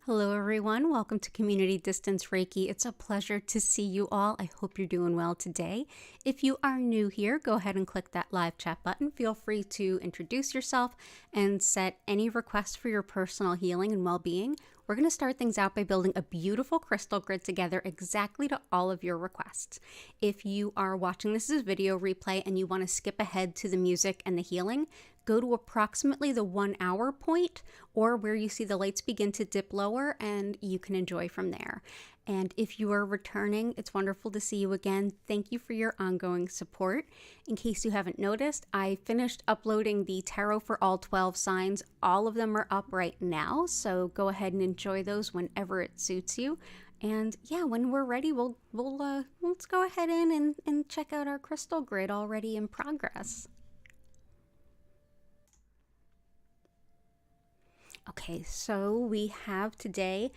Hello everyone, welcome to Community Distance Reiki. It's a pleasure to see you all. I hope you're doing well today. If you are new here, go ahead and click that live chat button. Feel free to introduce yourself and set any requests for your personal healing and well-being. We're going to start things out by building a beautiful crystal grid together exactly to all of your requests. If you are watching this as a video replay and you want to skip ahead to the music and the healing, go to approximately the 1 hour point or where you see the lights begin to dip lower and you can enjoy from there. And if you are returning, it's wonderful to see you again. Thank you for your ongoing support. In case you haven't noticed, I finished uploading the tarot for all 12 signs. All of them are up right now, so go ahead and enjoy those whenever it suits you. And yeah, when we're ready, let's go ahead and check out our crystal grid already in progress. Okay, so we have today,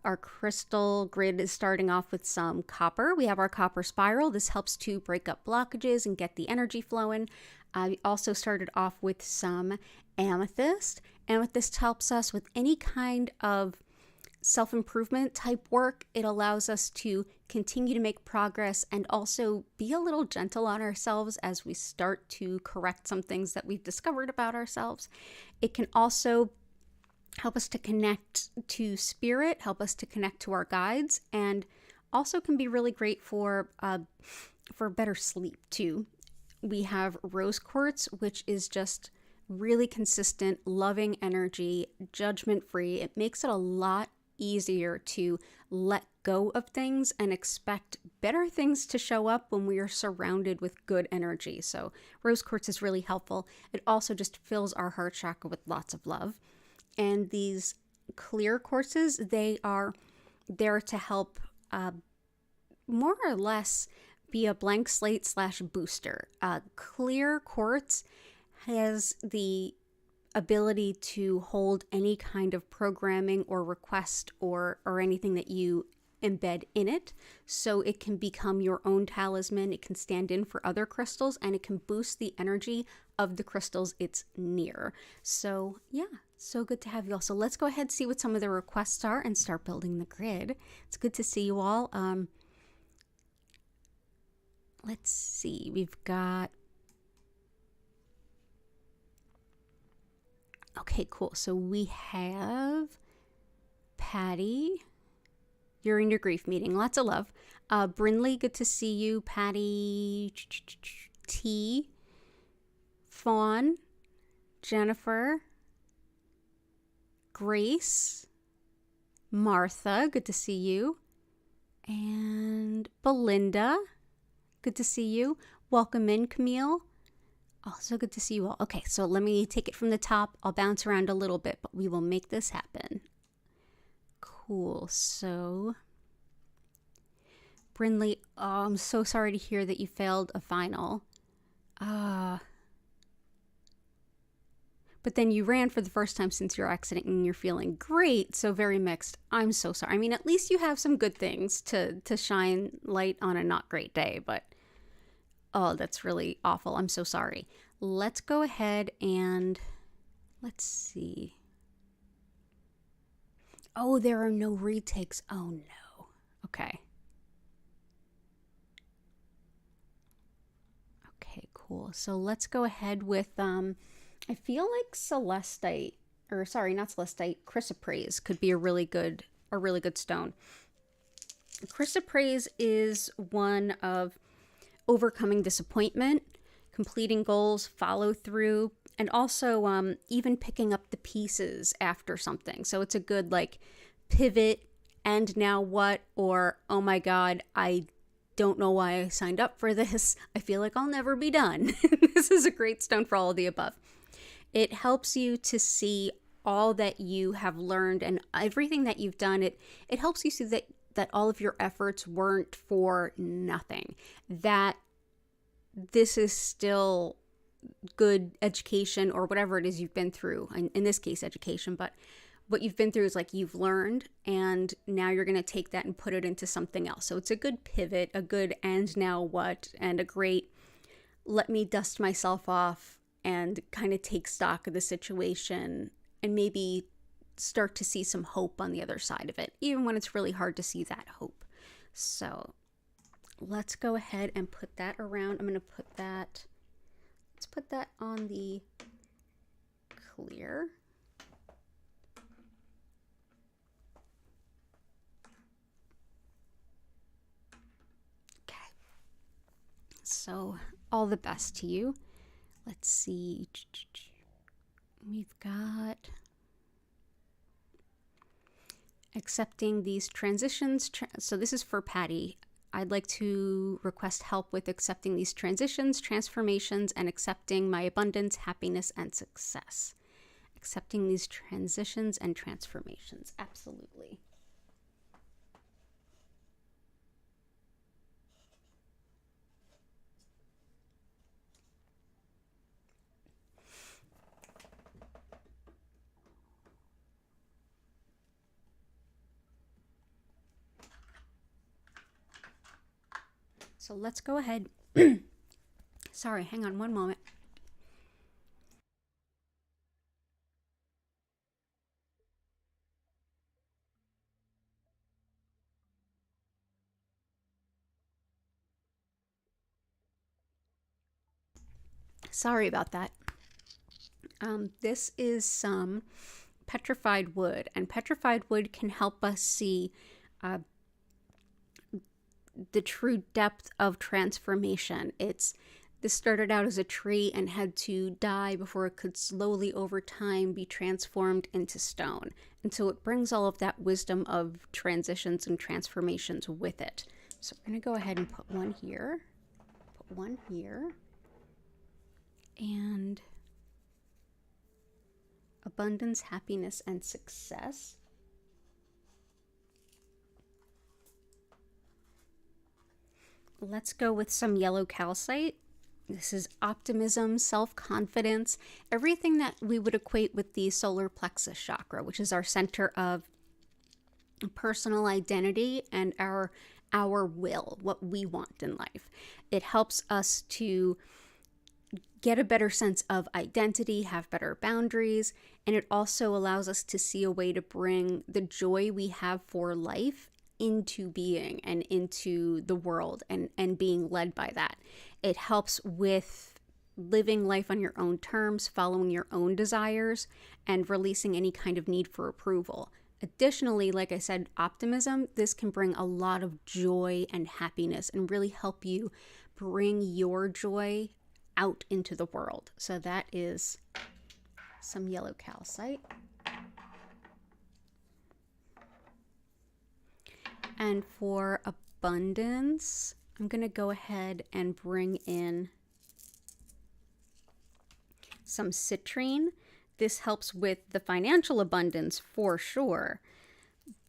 our crystal grid is starting off with some copper. We have our copper spiral. This helps to break up blockages and get the energy flowing. We also started off with some amethyst. Amethyst helps us with any kind of self-improvement type work. It allows us to continue to make progress and also be a little gentle on ourselves as we start to correct some things that we've discovered about ourselves. It can also help us to connect to spirit, help us to connect to our guides, and also can be really great for better sleep too. We have rose quartz, which is just really consistent, loving energy, judgment-free. It makes it a lot easier to let go of things and expect better things to show up when we are surrounded with good energy. So rose quartz is really helpful. It also just fills our heart chakra with lots of love. And these clear quartzes, they are there to help more or less be a blank slate / booster. Clear quartz has the ability to hold any kind of programming or request or anything that you embed in it. So it can become your own talisman. It can stand in for other crystals and it can boost the energy of the crystals it's near. So yeah, so good to have you all. So let's go ahead and see what some of the requests are and start building the grid. It's good to see you all. Let's see, we've got, okay, cool. So we have Patty. You're in your grief meeting. Lots of love. Brinley, good to see you. Patty, T, Fawn, Jennifer, Grace, Martha, good to see you. And Belinda, good to see you. Welcome in, Camille. Also good to see you all. Okay, so let me take it from the top. I'll bounce around a little bit, but we will make this happen. Cool. So, Brinley, oh, I'm so sorry to hear that you failed a final. But then you ran for the first time since your accident and you're feeling great. So very mixed. I'm so sorry. I mean, at least you have some good things to shine light on a not great day, but oh, that's really awful. I'm so sorry. Let's go ahead and let's see. Oh, there are no retakes. Oh no. Okay. Okay, cool. So let's go ahead with, I feel like Celestite, or sorry, not Celestite, Chrysoprase could be a really good stone. Chrysoprase is one of overcoming disappointment, completing goals, follow through, and also even picking up the pieces after something. So it's a good like pivot, and now what? Or, oh my God, I don't know why I signed up for this. I feel like I'll never be done. This is a great stone for all of the above. It helps you to see all that you have learned and everything that you've done. It helps you see that all of your efforts weren't for nothing. That this is still good education or whatever it is you've been through. In this case, education, but what you've been through is like you've learned and now you're going to take that and put it into something else. So it's a good pivot, a good and now what, and a great let me dust myself off and kind of take stock of the situation and maybe start to see some hope on the other side of it, even when it's really hard to see that hope. So let's go ahead and put that around. I'm going to put that, let's put that on the clear. Okay. So all the best to you. Let's see. We've got accepting these transitions. So this is for Patty. I'd like to request help with accepting these transitions, transformations, and accepting my abundance, happiness, and success. Accepting these transitions and transformations. Absolutely. So let's go ahead. Sorry, hang on one moment. Sorry about that. This is some petrified wood, and petrified wood can help us see the true depth of transformation. This started out as a tree and had to die before it could slowly over time be transformed into stone. And so it brings all of that wisdom of transitions and transformations with it. So we're going to go ahead and put one here, put one here, and abundance, happiness, and success. Let's go with some yellow calcite. This is optimism, self-confidence, everything that we would equate with the solar plexus chakra, which is our center of personal identity and our will, what we want in life. It helps us to get a better sense of identity, have better boundaries, and it also allows us to see a way to bring the joy we have for life into being and into the world and being led by that. It helps with living life on your own terms, following your own desires, and releasing any kind of need for approval. Additionally, like I said, optimism, this can bring a lot of joy and happiness and really help you bring your joy out into the world. So that is some yellow calcite. And for abundance, I'm going to go ahead and bring in some citrine. This helps with the financial abundance for sure,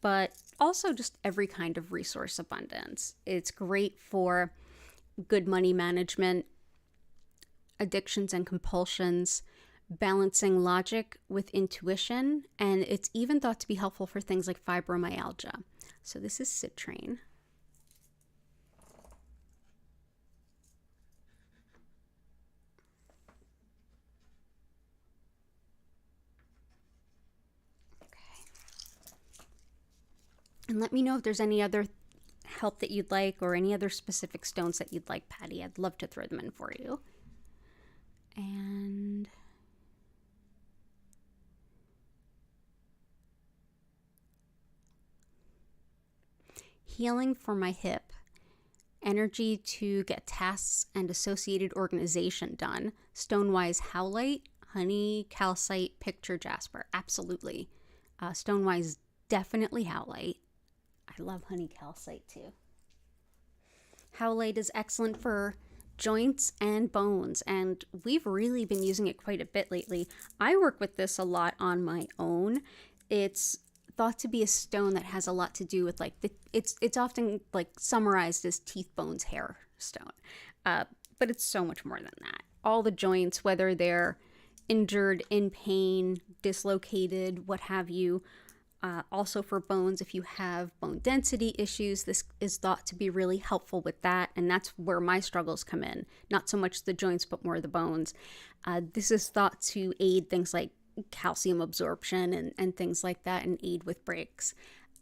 but also just every kind of resource abundance. It's great for good money management, addictions and compulsions, balancing logic with intuition, and it's even thought to be helpful for things like fibromyalgia. So this is citrine. And let me know if there's any other help that you'd like or any other specific stones that you'd like, Patty. I'd love to throw them in for you. And healing for my hip. Energy to get tasks and associated organization done. Stonewise howlite, honey calcite, picture jasper. Absolutely. Stonewise definitely howlite. I love honey calcite too. Howlite is excellent for joints and bones, and we've really been using it quite a bit lately. I work with this a lot on my own. It's thought to be a stone that has a lot to do with it's often like summarized as teeth, bones, hair stone, but it's so much more than that. All the joints, whether they're injured, in pain, dislocated, what have you. Also for bones, if you have bone density issues, this is thought to be really helpful with that, and that's where my struggles come in. Not so much the joints, but more the bones. This is thought to aid things like calcium absorption and things like that, and aid with breaks.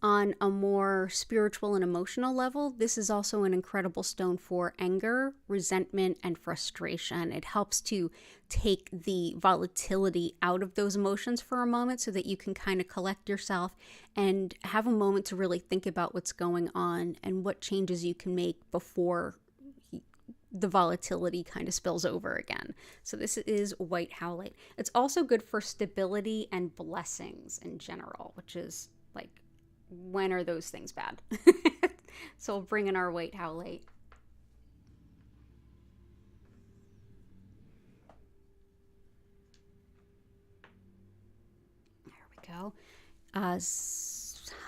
On a more spiritual and emotional level, this is also an incredible stone for anger, resentment, and frustration. It helps to take the volatility out of those emotions for a moment so that you can kind of collect yourself and have a moment to really think about what's going on and what changes you can make before the volatility kind of spills over again. So this is white howlite. It's also good for stability and blessings in general, which is like, when are those things bad? So we'll bring in our white howlite. There we go.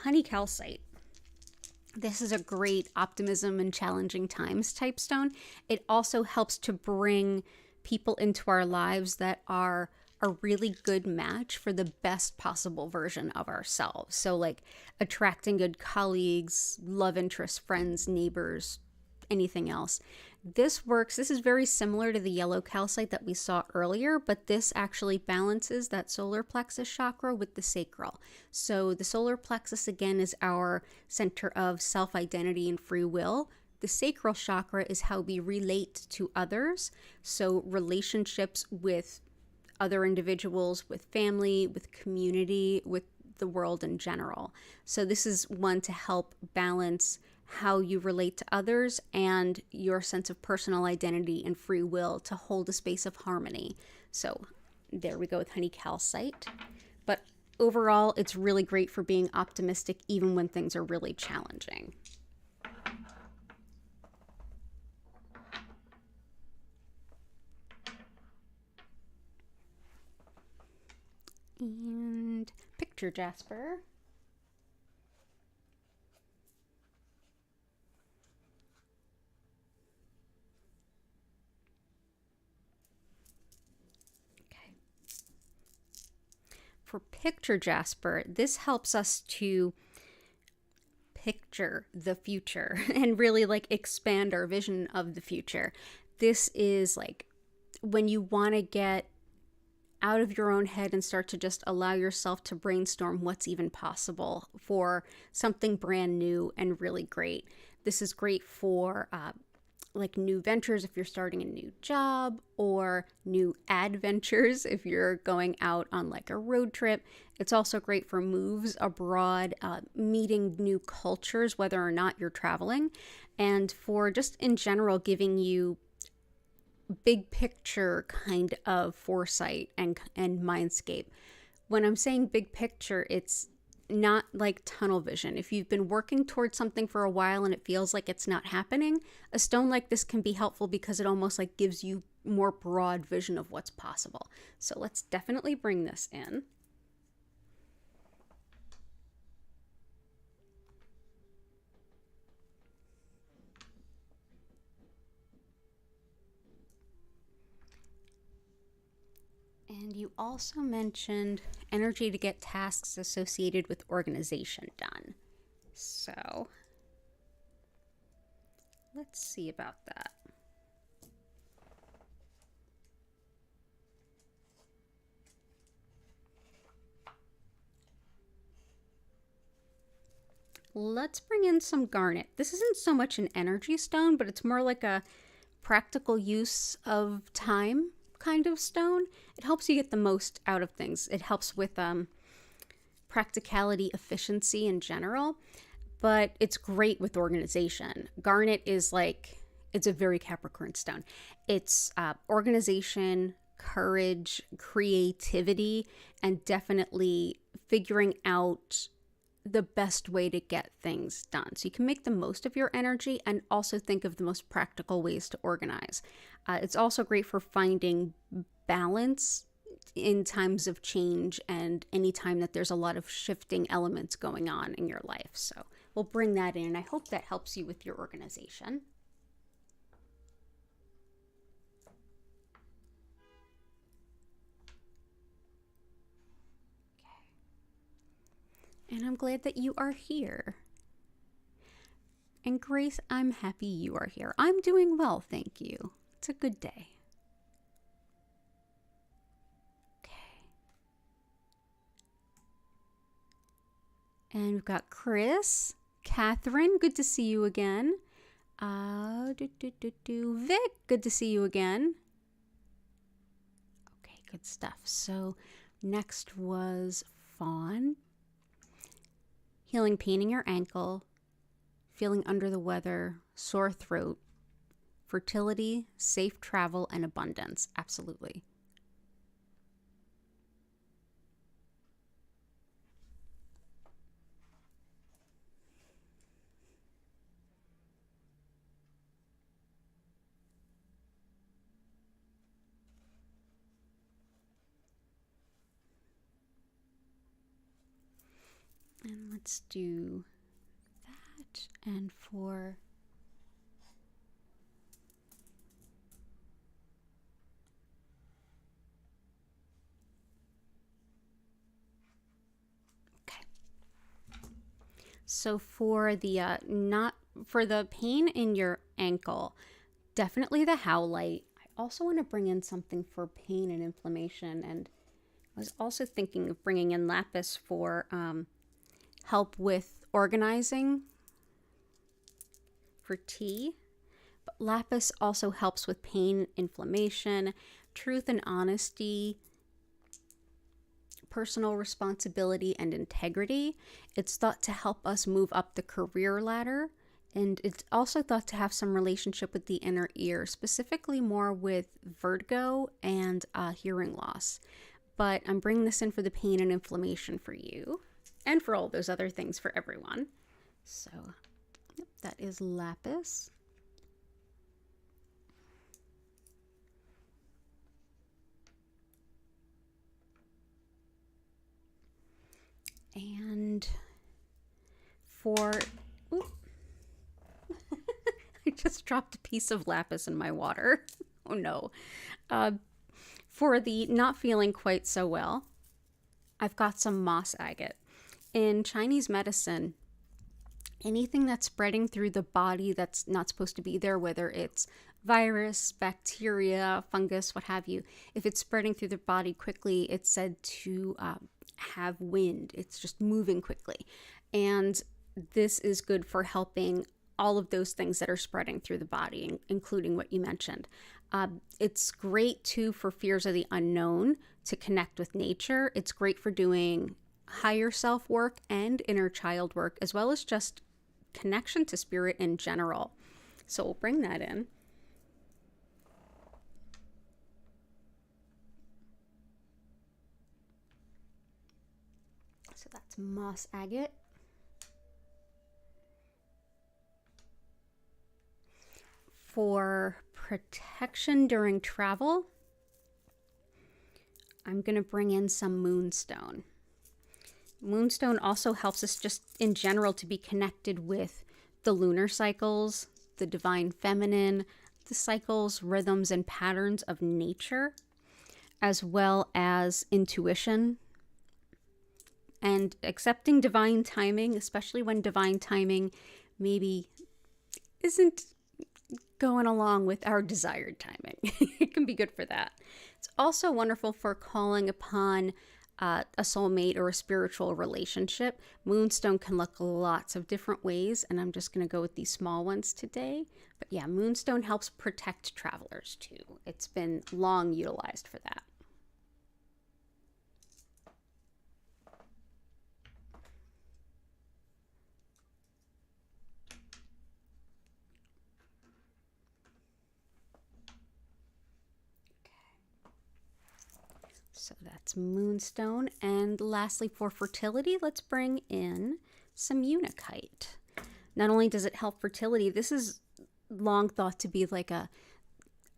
Honey calcite. This is a great optimism in challenging times type stone. It also helps to bring people into our lives that are a really good match for the best possible version of ourselves. So like attracting good colleagues, love interests, friends, neighbors, anything else. This works. This is very similar to the yellow calcite that we saw earlier, but this actually balances that solar plexus chakra with the sacral. So the solar plexus, again, is our center of self-identity and free will. The sacral chakra is how we relate to others. So relationships with other individuals, with family, with community, with the world in general. So this is one to help balance how you relate to others and your sense of personal identity and free will to hold a space of harmony. So there we go with honey calcite. But overall, it's really great for being optimistic even when things are really challenging. And picture jasper. Okay. For picture jasper, this helps us to picture the future and really like expand our vision of the future. This is like when you want to get out of your own head and start to just allow yourself to brainstorm what's even possible for something brand new and really great. This is great for like new ventures if you're starting a new job, or new adventures if you're going out on like a road trip. It's also great for moves abroad, meeting new cultures, whether or not you're traveling, and for just in general giving you big picture kind of foresight and mindscape. When I'm saying big picture, it's not like tunnel vision. If you've been working towards something for a while and it feels like it's not happening, a stone like this can be helpful because it almost like gives you more broad vision of what's possible. So let's definitely bring this in. And you also mentioned energy to get tasks associated with organization done. So let's see about that. Let's bring in some garnet. This isn't so much an energy stone, but it's more like a practical use of time kind of stone. It helps you get the most out of things. It helps with practicality, efficiency in general, but it's great with organization. Garnet is like, it's a very Capricorn stone. It's organization, courage, creativity, and definitely figuring out the best way to get things done. So you can make the most of your energy and also think of the most practical ways to organize. It's also great for finding balance in times of change and any time that there's a lot of shifting elements going on in your life. So we'll bring that in. I hope that helps you with your organization. And I'm glad that you are here. And Grace, I'm happy you are here. I'm doing well, thank you. It's a good day. Okay. And we've got Chris, Catherine, good to see you again. Vic, good to see you again. Okay, good stuff. So next was Fawn. Healing pain in your ankle, feeling under the weather, sore throat, fertility, safe travel, and abundance. Absolutely. And let's do that. And for so for the not for the pain in your ankle, definitely the howlite. I also want to bring in something for pain and inflammation, and I was also thinking of bringing in lapis for help with organizing for tea. But lapis also helps with pain, inflammation, truth and honesty, personal responsibility, and integrity. It's thought to help us move up the career ladder, and it's also thought to have some relationship with the inner ear, specifically more with vertigo and hearing loss. But I'm bringing this in for the pain and inflammation for you, and for all those other things for everyone. So, yep, that is lapis. And for, I just dropped a piece of lapis in my water. Oh no. For the not feeling quite so well, I've got some moss agate. In Chinese medicine, anything that's spreading through the body that's not supposed to be there, whether it's virus, bacteria, fungus, what have you, if it's spreading through the body quickly, it's said to have wind. It's just moving quickly. And this is good for helping all of those things that are spreading through the body, including what you mentioned. It's great too for fears of the unknown, to connect with nature. It's great for doing higher self work and inner child work, as well as just connection to spirit in general. So we'll bring that in. So that's moss agate. For protection during travel, I'm going to bring in some Moonstone. Moonstone also helps us just in general to be connected with the lunar cycles, the divine feminine, the cycles, rhythms, and patterns of nature, as well as intuition and accepting divine timing, especially when divine timing maybe isn't going along with our desired timing. It can be good for that. It's also wonderful for calling upon a soulmate or a spiritual relationship. Moonstone can look lots of different ways, and I'm just going to go with these small ones today. But yeah, Moonstone helps protect travelers too. It's been long utilized for that. So that's Moonstone. And lastly, for fertility, let's bring in some Unakite. Not only does it help fertility, this is long thought to be like a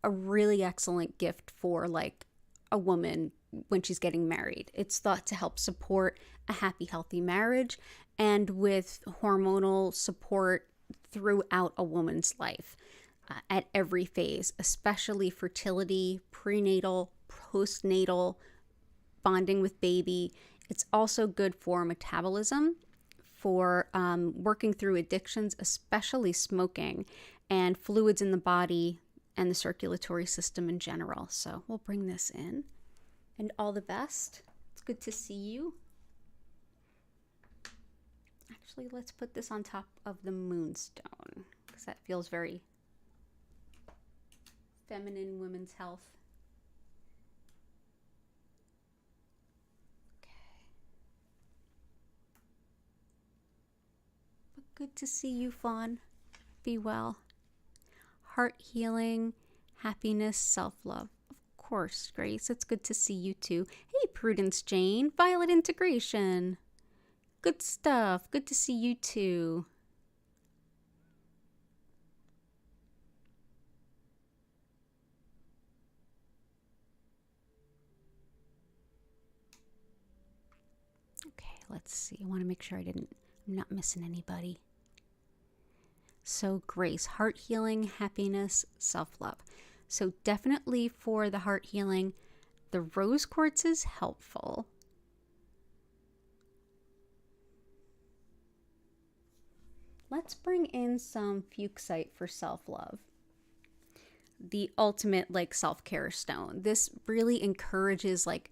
really excellent gift for like a woman when she's getting married. It's thought to help support a happy, healthy marriage, and with hormonal support throughout a woman's life at every phase, especially fertility, prenatal, postnatal, bonding with baby. It's also good for metabolism, for working through addictions, especially smoking, and fluids in the body and the circulatory system in general. So we'll bring this in. And all the best. It's good to see you. Actually, let's put this on top of the Moonstone because that feels very feminine, women's health. Okay. But good to see you, Fawn. Be well. Heart healing, happiness, self-love. Of course, Grace. It's good to see you too. Hey, Prudence Jane. Violet integration. Good stuff. Good to see you too. Okay, let's see. I want to make sure I'm not missing anybody. So Grace, heart healing, happiness, self-love. So definitely for the heart healing, the rose quartz is helpful. Let's bring in some fuchsite for self-love. The ultimate like self-care stone. This really encourages like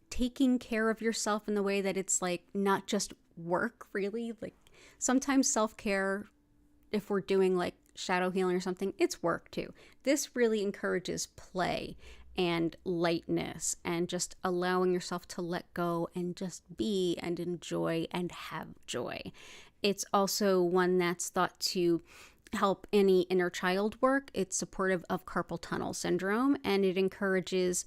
taking care of yourself in the way that it's like not just work, really. Like sometimes self-care, if we're doing like shadow healing or something, it's work too. This really encourages play and lightness and just allowing yourself to let go and just be and enjoy and have joy. It's also one that's thought to help any inner child work. It's supportive of carpal tunnel syndrome, and it encourages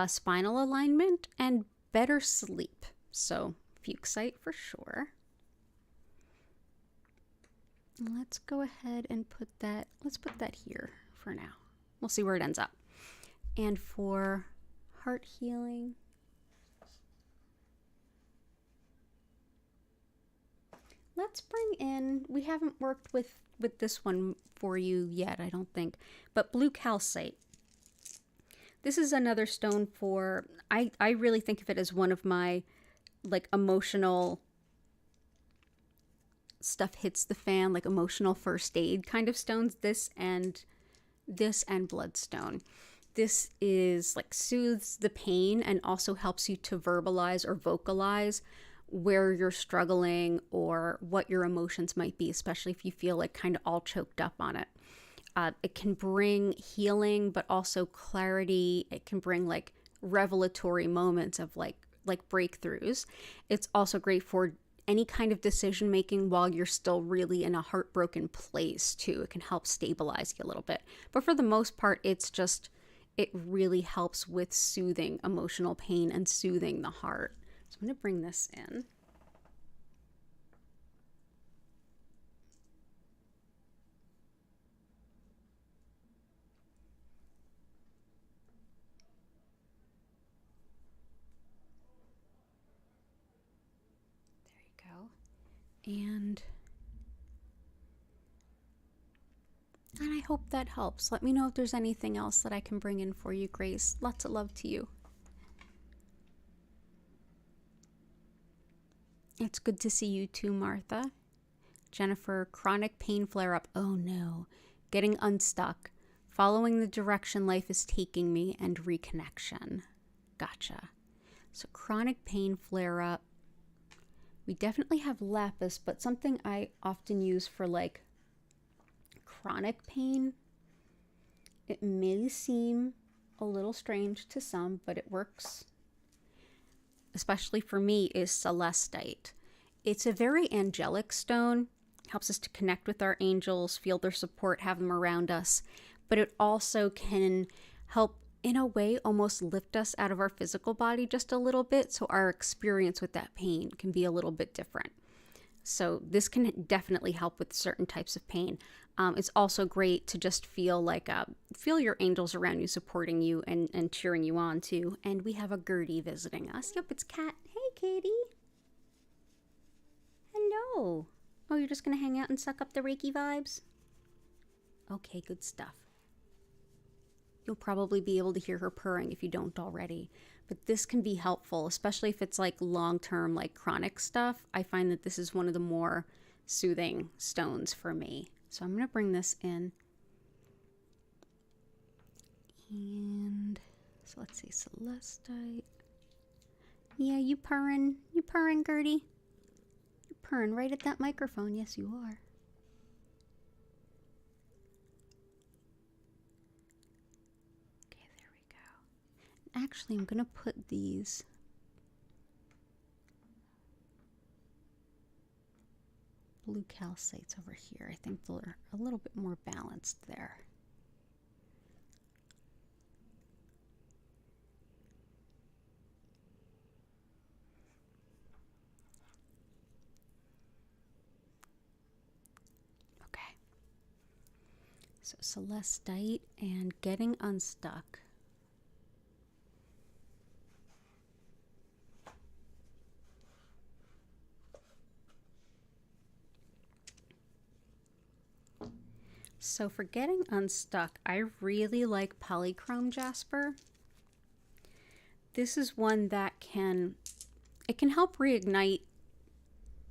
spinal alignment and better sleep. So fuchsite for sure. Let's go ahead and let's put that here for now. We'll see where it ends up. And for heart healing, let's bring in, we haven't worked with this one for you yet, I don't think, but blue calcite. This is another stone for, I really think of it as one of my like emotional stuff hits the fan, like emotional first aid kind of stones. This and bloodstone. This is like soothes the pain and also helps you to verbalize or vocalize where you're struggling or what your emotions might be, especially if you feel like kind of all choked up on it. It can bring healing, but also clarity. It can bring like revelatory moments of like breakthroughs. It's also great for any kind of decision making while you're still really in a heartbroken place too. It can help stabilize you a little bit. But for the most part, it really helps with soothing emotional pain and soothing the heart. So I'm going to bring this in. And I hope that helps. Let me know if there's anything else that I can bring in for you, Grace. Lots of love to you. It's good to see you too, Martha. Jennifer, chronic pain flare-up. Oh no. Getting unstuck. Following the direction life is taking me and reconnection. Gotcha. So chronic pain flare-up. We definitely have lapis, but something I often use for like chronic pain. It may seem a little strange to some, but it works. Especially for me is celestite. It's a very angelic stone. Helps us to connect with our angels, feel their support, have them around us. But it also can help in a way almost lift us out of our physical body just a little bit, so our experience with that pain can be a little bit different. So this can definitely help with certain types of pain. It's also great to just feel like feel your angels around you supporting you and cheering you on too. And we have a Gertie visiting us. Yep, it's Kat. Hey, Katie. Hello. Oh, you're just gonna hang out and suck up the Reiki vibes? Okay, good stuff. You'll probably be able to hear her purring if you don't already. But this can be helpful, especially if it's like long-term, like chronic stuff. I find that this is one of the more soothing stones for me. So I'm going to bring this in. And so let's see, celestite. Yeah, you purring, Gertie. You're purring right at that microphone. Yes, you are. Okay, there we go. Actually, I'm going to put these blue calcites over here. I think they're a little bit more balanced there. So Celestite and Getting Unstuck. So for Getting Unstuck, I really like polychrome jasper. This is one that can help reignite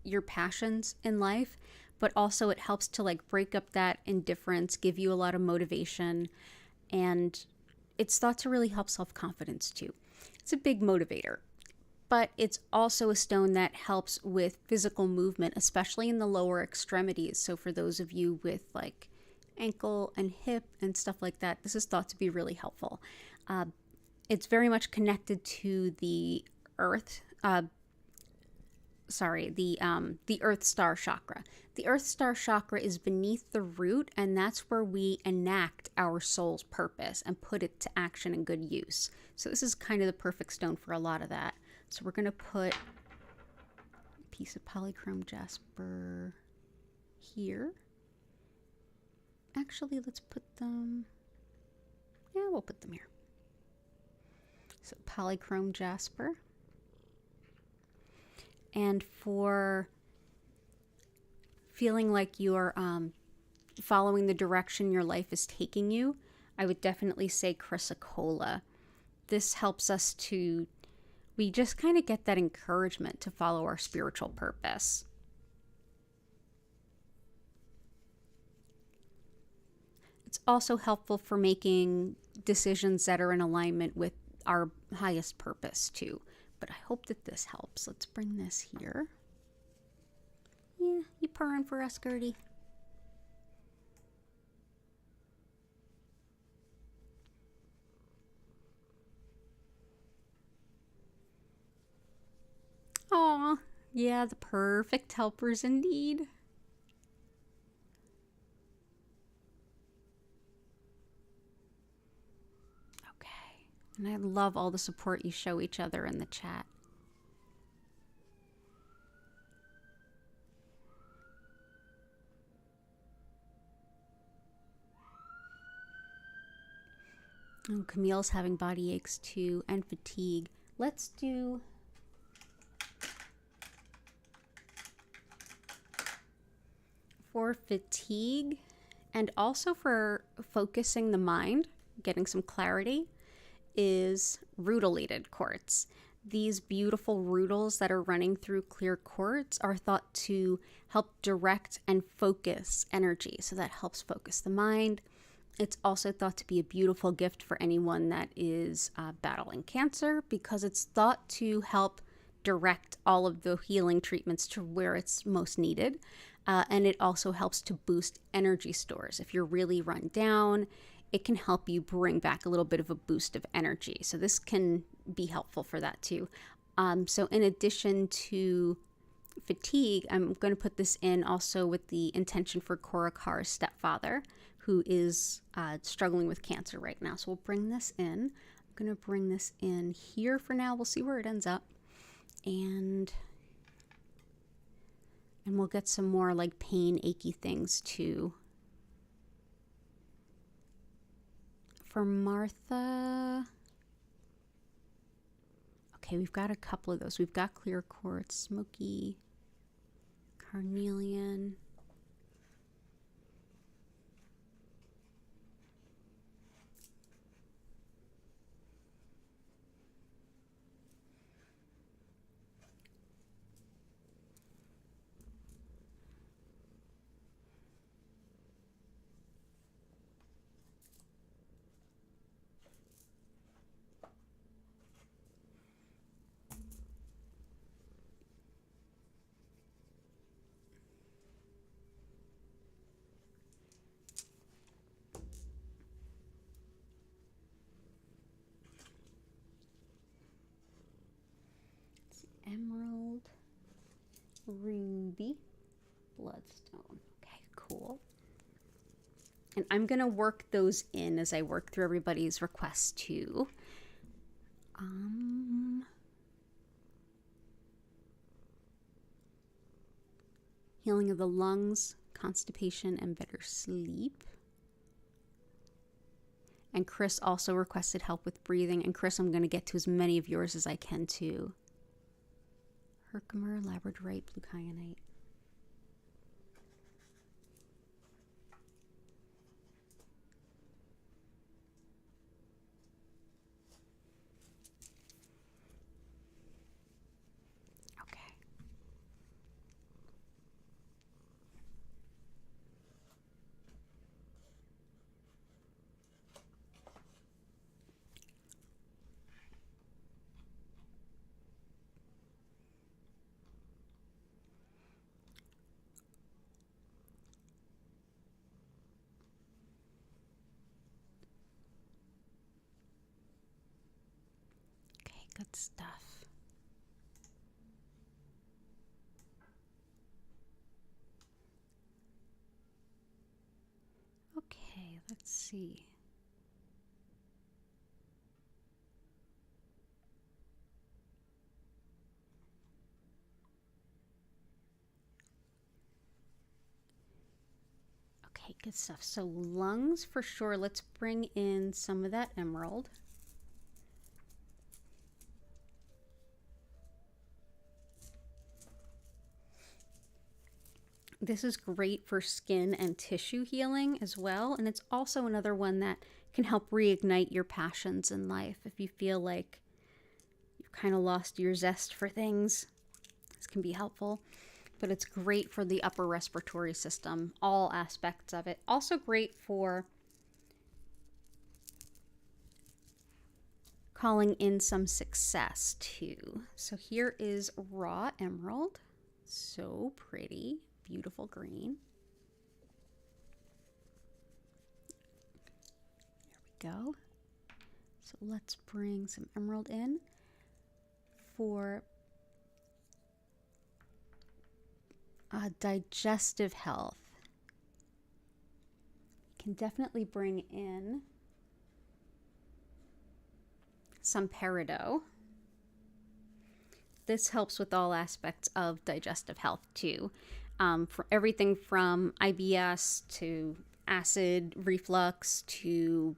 your passions in life, but also it helps to like break up that indifference, give you a lot of motivation, and it's thought to really help self-confidence too. It's a big motivator, but it's also a stone that helps with physical movement, especially in the lower extremities. So for those of you with like ankle and hip and stuff like that, this is thought to be really helpful. It's very much connected to the earth, the Earth Star chakra. The Earth Star chakra is beneath the root, and that's where we enact our soul's purpose and put it to action and good use. So this is kind of the perfect stone for a lot of that. So we're going to put a piece of polychrome jasper here. Actually, let's put them, we'll put them here. So polychrome jasper. And for feeling like you're following the direction your life is taking you, I would definitely say Chrysocolla. This helps us we just kind of get that encouragement to follow our spiritual purpose. It's also helpful for making decisions that are in alignment with our highest purpose too. But I hope that this helps. Let's bring this here. Yeah, you purring for us, Gertie? Aw, yeah, the perfect helpers indeed. Okay, and I love all the support you show each other in the chat. Oh, Camille's having body aches too, and fatigue. Let's do... for fatigue, and also for focusing the mind, getting some clarity, is rutilated quartz. These beautiful rutils that are running through clear quartz are thought to help direct and focus energy. So that helps focus the mind. It's also thought to be a beautiful gift for anyone that is battling cancer, because it's thought to help direct all of the healing treatments to where it's most needed. And it also helps to boost energy stores. If you're really run down, it can help you bring back a little bit of a boost of energy. So this can be helpful for that too. So in addition to fatigue, I'm going to put this in also with the intention for Korokara's stepfather, who is struggling with cancer right now. So we'll bring this in. I'm going to bring this in here for now. We'll see where it ends up. And we'll get some more like pain, achy things too. For Martha, okay, we've got a couple of those. We've got clear quartz, smoky, carnelian. ruby, bloodstone. Okay, cool. And I'm going to work those in as I work through everybody's requests too. Healing of the lungs, constipation, and better sleep. And Chris also requested help with breathing. And Chris, I'm going to get to as many of yours as I can too. Herkimer, labradorite, blue kyanite. Good stuff. Okay, let's see. Okay, good stuff. So lungs for sure. Let's bring in some of that emerald. This is great for skin and tissue healing as well. And it's also another one that can help reignite your passions in life. If you feel like you've kind of lost your zest for things, this can be helpful. But it's great for the upper respiratory system, all aspects of it. Also great for calling in some success too. So here is raw emerald. So pretty. Beautiful green. There we go. So let's bring some emerald in for digestive health. Can definitely bring in some peridot. This helps with all aspects of digestive health too. For everything from IBS to acid reflux to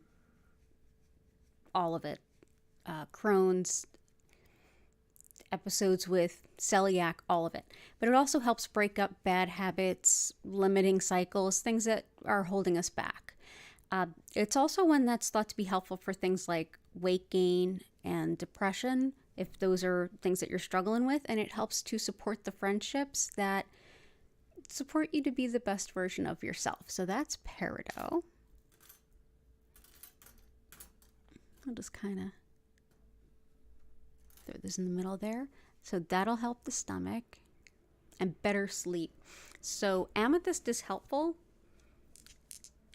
all of it. Crohn's, episodes with celiac, all of it. But it also helps break up bad habits, limiting cycles, things that are holding us back. It's also one that's thought to be helpful for things like weight gain and depression, if those are things that you're struggling with. And it helps to support the friendships that support you to be the best version of yourself. So that's peridot. I'll just kind of throw this in the middle there. So that'll help the stomach and better sleep. So amethyst is helpful,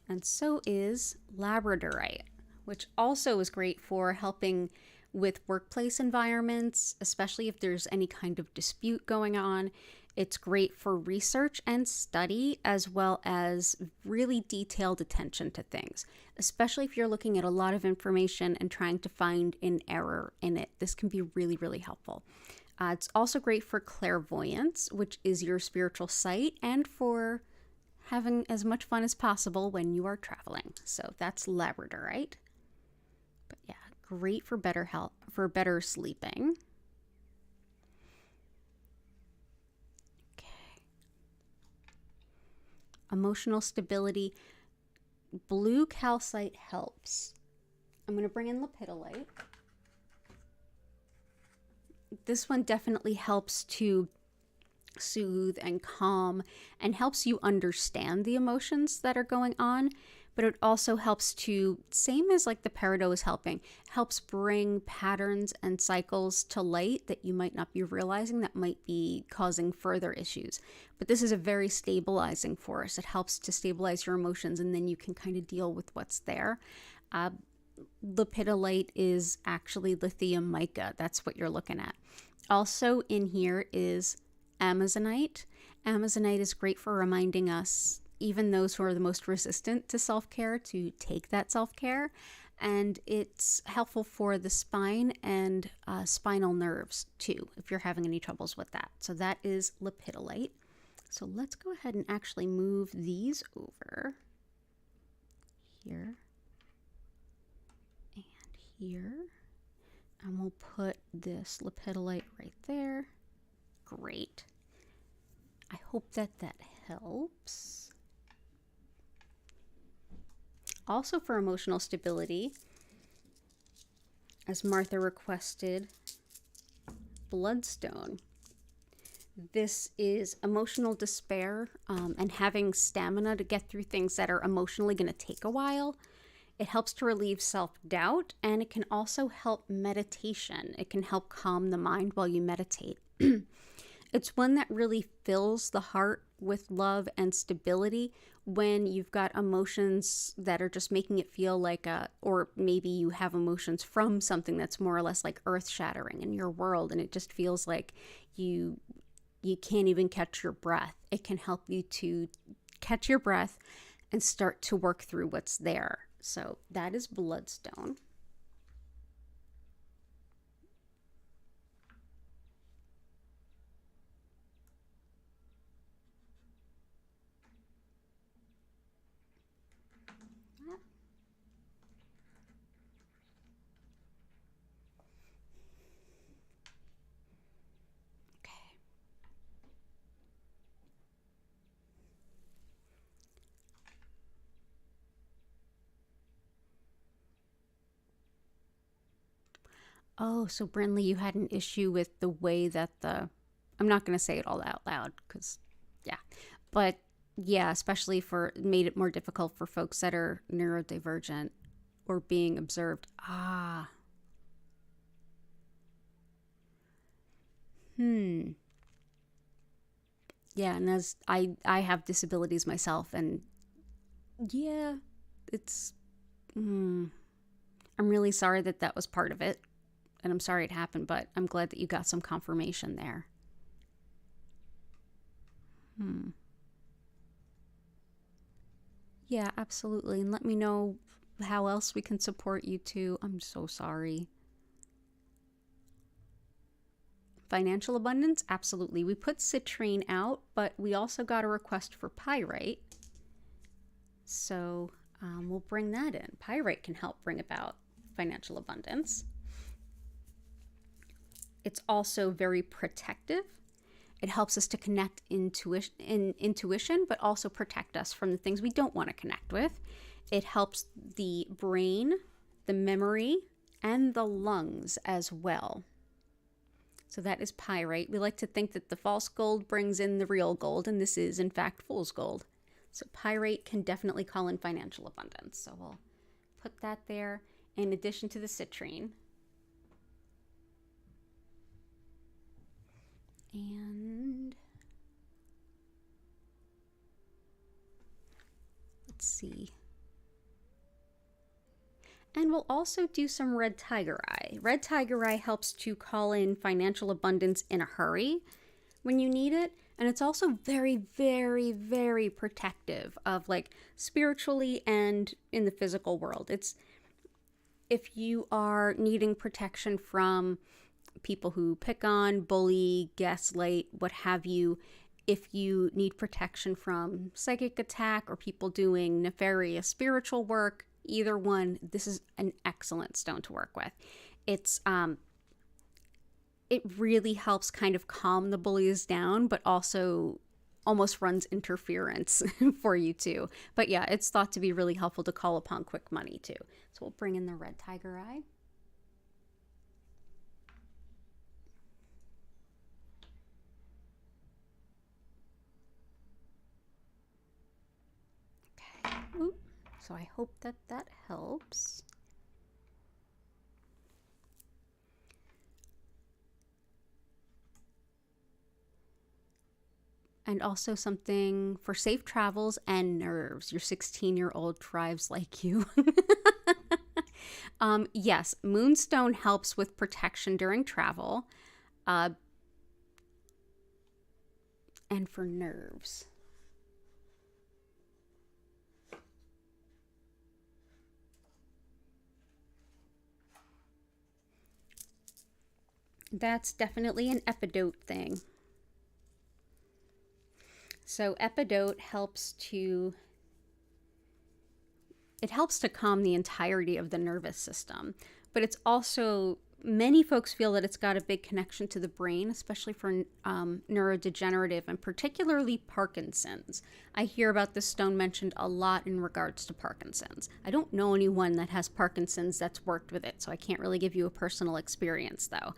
and so is labradorite, which also is great for helping with workplace environments, especially if there's any kind of dispute going on. It's great for research and study, as well as really detailed attention to things, especially if you're looking at a lot of information and trying to find an error in it. This can be really, really helpful. It's also great for clairvoyance, which is your spiritual sight, and for having as much fun as possible when you are traveling. So that's labradorite. But yeah, great for better health, for better sleeping. Emotional stability. Blue calcite helps. I'm going to bring in lepidolite. This one definitely helps to soothe and calm and helps you understand the emotions that are going on. But it also helps to, same as like the peridot is helping, helps bring patterns and cycles to light that you might not be realizing that might be causing further issues. But this is a very stabilizing force. It helps to stabilize your emotions, and then you can kind of deal with what's there. Lepidolite is actually lithium mica. That's what you're looking at. Also in here is Amazonite. Amazonite is great for reminding us, even those who are the most resistant to self-care, to take that self-care. And it's helpful for the spine and spinal nerves too, if you're having any troubles with that. So that is lepidolite. So let's go ahead and actually move these over here and here. And we'll put this lepidolite right there. Great. I hope that helps. Also for emotional stability, as Martha requested, bloodstone. This is emotional despair and having stamina to get through things that are emotionally going to take a while. It helps to relieve self-doubt, and it can also help meditation. It can help calm the mind while you meditate. It's one that really fills the heart with love and stability when you've got emotions that are just making it feel like or maybe you have emotions from something that's more or less like earth-shattering in your world, and it just feels like you can't even catch your breath. It can help you to catch your breath and start to work through what's there. So that is bloodstone. Oh, so Brinley, you had an issue with the way that I'm not going to say it all out loud because, yeah. But, yeah, especially made it more difficult for folks that are neurodivergent or being observed. Ah. Yeah, and as I have disabilities myself, and yeah, it's, I'm really sorry that was part of it. And I'm sorry it happened, but I'm glad that you got some confirmation there. Yeah, absolutely. And let me know how else we can support you too. I'm so sorry. Financial abundance? Absolutely. We put citrine out, but we also got a request for pyrite. So we'll bring that in. Pyrite can help bring about financial abundance. It's also very protective. It helps us to connect intuition, but also protect us from the things we don't want to connect with. It helps the brain, the memory, and the lungs as well. So that is pyrite. We like to think that the false gold brings in the real gold, and this is, in fact, fool's gold. So pyrite can definitely call in financial abundance. So we'll put that there in addition to the citrine. And let's see. And we'll also do some red tiger eye. Red tiger eye helps to call in financial abundance in a hurry when you need it. And it's also very, very, very protective of like spiritually and in the physical world. It's if you are needing protection from people who pick on, bully, gaslight, what have you, if you need protection from psychic attack or people doing nefarious spiritual work, either one, this is an excellent stone to work with. It's it really helps kind of calm the bullies down, but also almost runs interference for you too. But yeah, it's thought to be really helpful to call upon quick money too. So we'll bring in the red tiger eye. So I hope that helps. And also something for safe travels and nerves. Your 16-year-old drives like you. Yes, Moonstone helps with protection during travel. and for nerves. That's definitely an epidote thing. So epidote helps to calm the entirety of the nervous system, but it's also, many folks feel that it's got a big connection to the brain, especially for neurodegenerative and particularly Parkinson's. I hear about this stone mentioned a lot in regards to Parkinson's. I don't know anyone that has Parkinson's that's worked with it, so I can't really give you a personal experience though.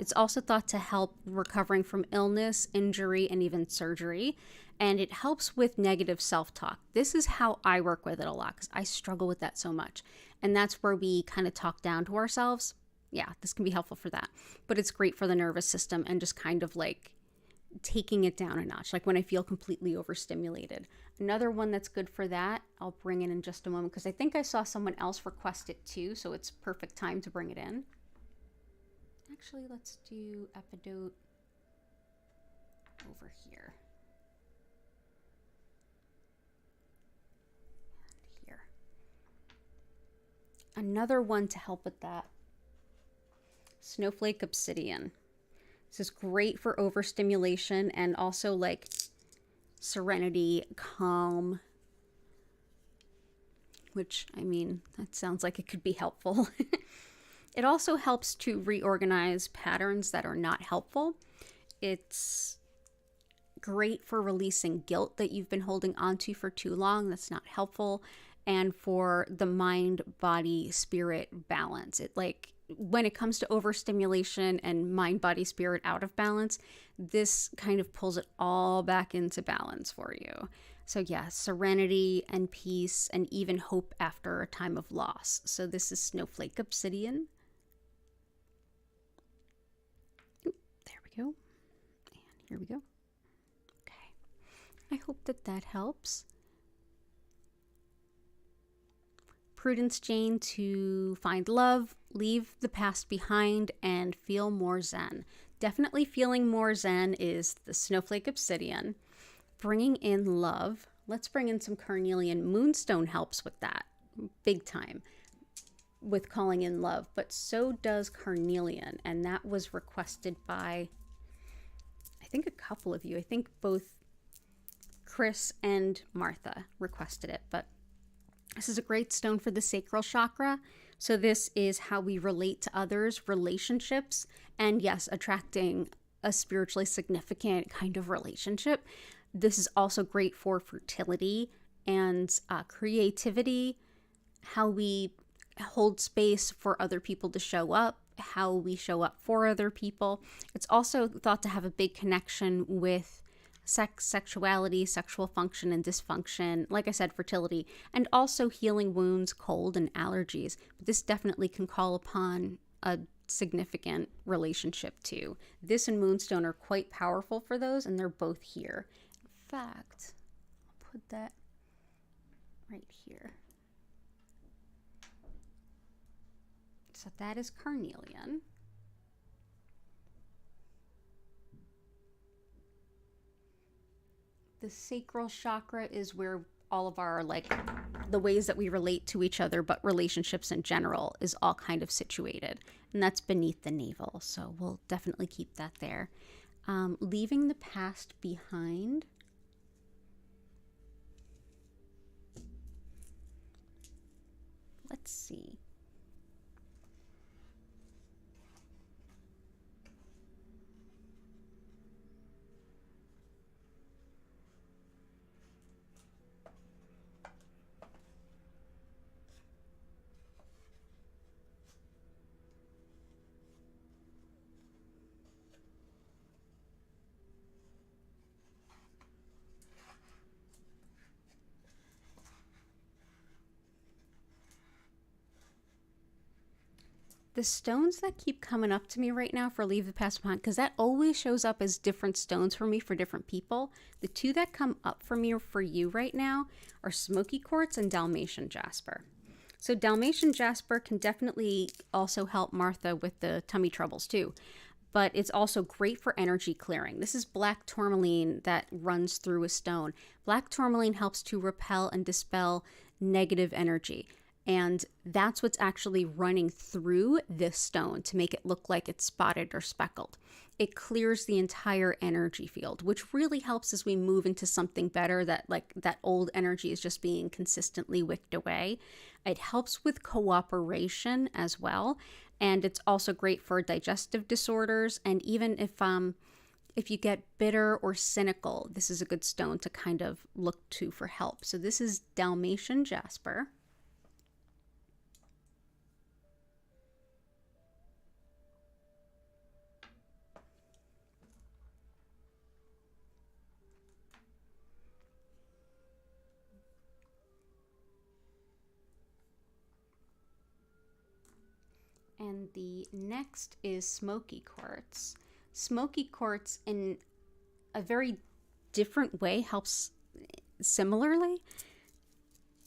It's also thought to help recovering from illness, injury, and even surgery. And it helps with negative self-talk. This is how I work with it a lot because I struggle with that so much. And that's where we kind of talk down to ourselves. Yeah, this can be helpful for that. But it's great for the nervous system and just kind of like taking it down a notch, like when I feel completely overstimulated. Another one that's good for that, I'll bring it in just a moment because I think I saw someone else request it too, so it's perfect time to bring it in. Actually, let's do epidote over here. Another one to help with that, snowflake obsidian. This is great for overstimulation and also like serenity, calm, which, I mean, that sounds like it could be helpful. It also helps to reorganize patterns that are not helpful. It's great for releasing guilt that you've been holding onto for too long that's not helpful, and for the mind, body, spirit balance. It, like, when it comes to overstimulation and mind, body, spirit out of balance, this kind of pulls it all back into balance for you. So yeah, serenity and peace and even hope after a time of loss. So this is snowflake obsidian. Oop, there we go. And here we go. Okay. I hope that helps. Prudence Jane to find love, leave the past behind, and feel more zen. Definitely feeling more zen is the snowflake obsidian. Bringing in love. Let's bring in some carnelian. Moonstone helps with that big time with calling in love, but so does carnelian, and that was requested by, I think, a couple of you. I think both Chris and Martha requested it, but this is a great stone for the sacral chakra. So this is how we relate to others, relationships, and yes, attracting a spiritually significant kind of relationship. This is also great for fertility and creativity, how we hold space for other people to show up, how we show up for other people. It's also thought to have a big connection with sex, sexuality, sexual function and dysfunction, like I said, fertility, and also healing wounds, cold, and allergies. But this definitely can call upon a significant relationship too. This and Moonstone are quite powerful for those, and they're both here. In fact, I'll put that right here. So that is carnelian. The sacral chakra is where all of our, like, the ways that we relate to each other, but relationships in general, is all kind of situated. And that's beneath the navel. So we'll definitely keep that there. Leaving the past behind. Let's see. The stones that keep coming up to me right now for Leave the Past Behind, because that always shows up as different stones for me for different people. The two that come up for me for you right now are Smoky Quartz and Dalmatian Jasper. So Dalmatian Jasper can definitely also help Martha with the tummy troubles too. but it's also great for energy clearing. This is black tourmaline that runs through a stone. Black tourmaline helps to repel and dispel negative energy. And that's what's actually running through this stone to make it look like it's spotted or speckled. It clears the entire energy field, which really helps as we move into something better, that like that old energy is just being consistently wicked away. It helps with cooperation as well. And it's also great for digestive disorders. And even if you get bitter or cynical, this is a good stone to kind of look to for help. So this is Dalmatian jasper. And the next is smoky quartz. Smoky quartz, in a very different way, helps similarly.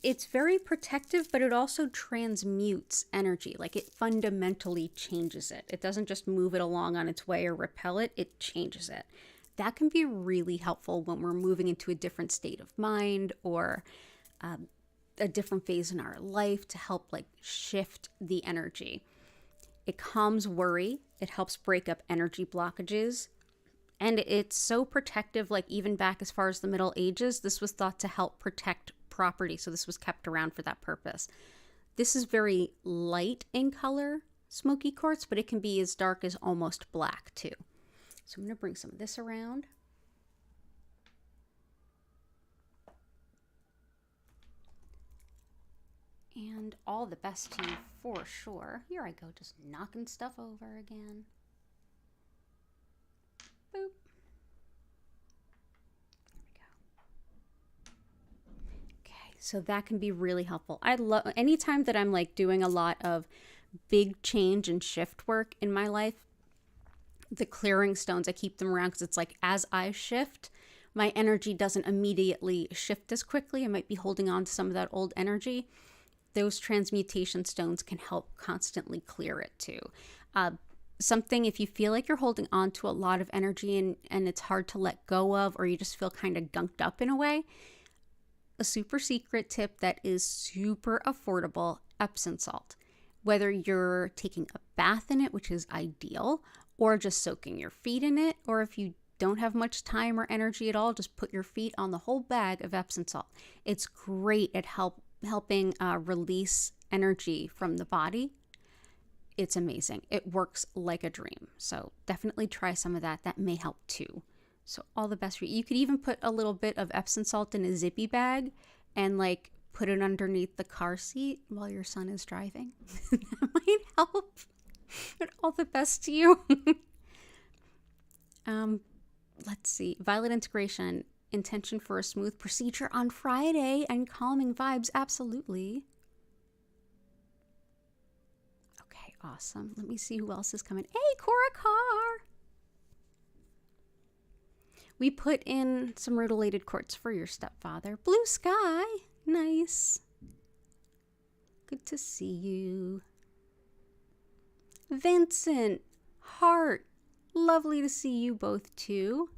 It's very protective, but it also transmutes energy. Like, it fundamentally changes it. It doesn't just move it along on its way or repel it, it changes it. That can be really helpful when we're moving into a different state of mind or a different phase in our life to help like shift the energy. It calms worry. It helps break up energy blockages. And it's so protective, like even back as far as the Middle Ages, this was thought to help protect property. So this was kept around for that purpose. This is very light in color, smoky quartz, but it can be as dark as almost black too. So I'm going to bring some of this around. And all the best to you for sure. Here I go, just knocking stuff over again. Boop. There we go. Okay, so that can be really helpful. I love anytime that I'm like doing a lot of big change and shift work in my life, the clearing stones, I keep them around because it's like as I shift, my energy doesn't immediately shift as quickly. I might be holding on to some of that old energy. Those transmutation stones can help constantly clear it too. Something, if you feel like you're holding on to a lot of energy and it's hard to let go of, or you just feel kind of gunked up in a way, a super secret tip that is super affordable, Epsom salt. Whether you're taking a bath in it, which is ideal, or just soaking your feet in it, or if you don't have much time or energy at all, just put your feet on the whole bag of Epsom salt. It's great at helping release energy from the body. It's amazing. It works like a dream. So definitely try some of that. That may help too. So all the best for you. You could even put a little bit of Epsom salt in a zippy bag and like put it underneath the car seat while your son is driving. That might help. But all the best to you. Let's see. Violet integration. Intention for a smooth procedure on Friday and calming vibes. Absolutely. Okay, awesome. Let me see who else is coming. Hey, Cora Carr. We put in some rutilated quartz for your stepfather. Blue sky. Nice. Good to see you. Vincent. Heart. Lovely to see you both too.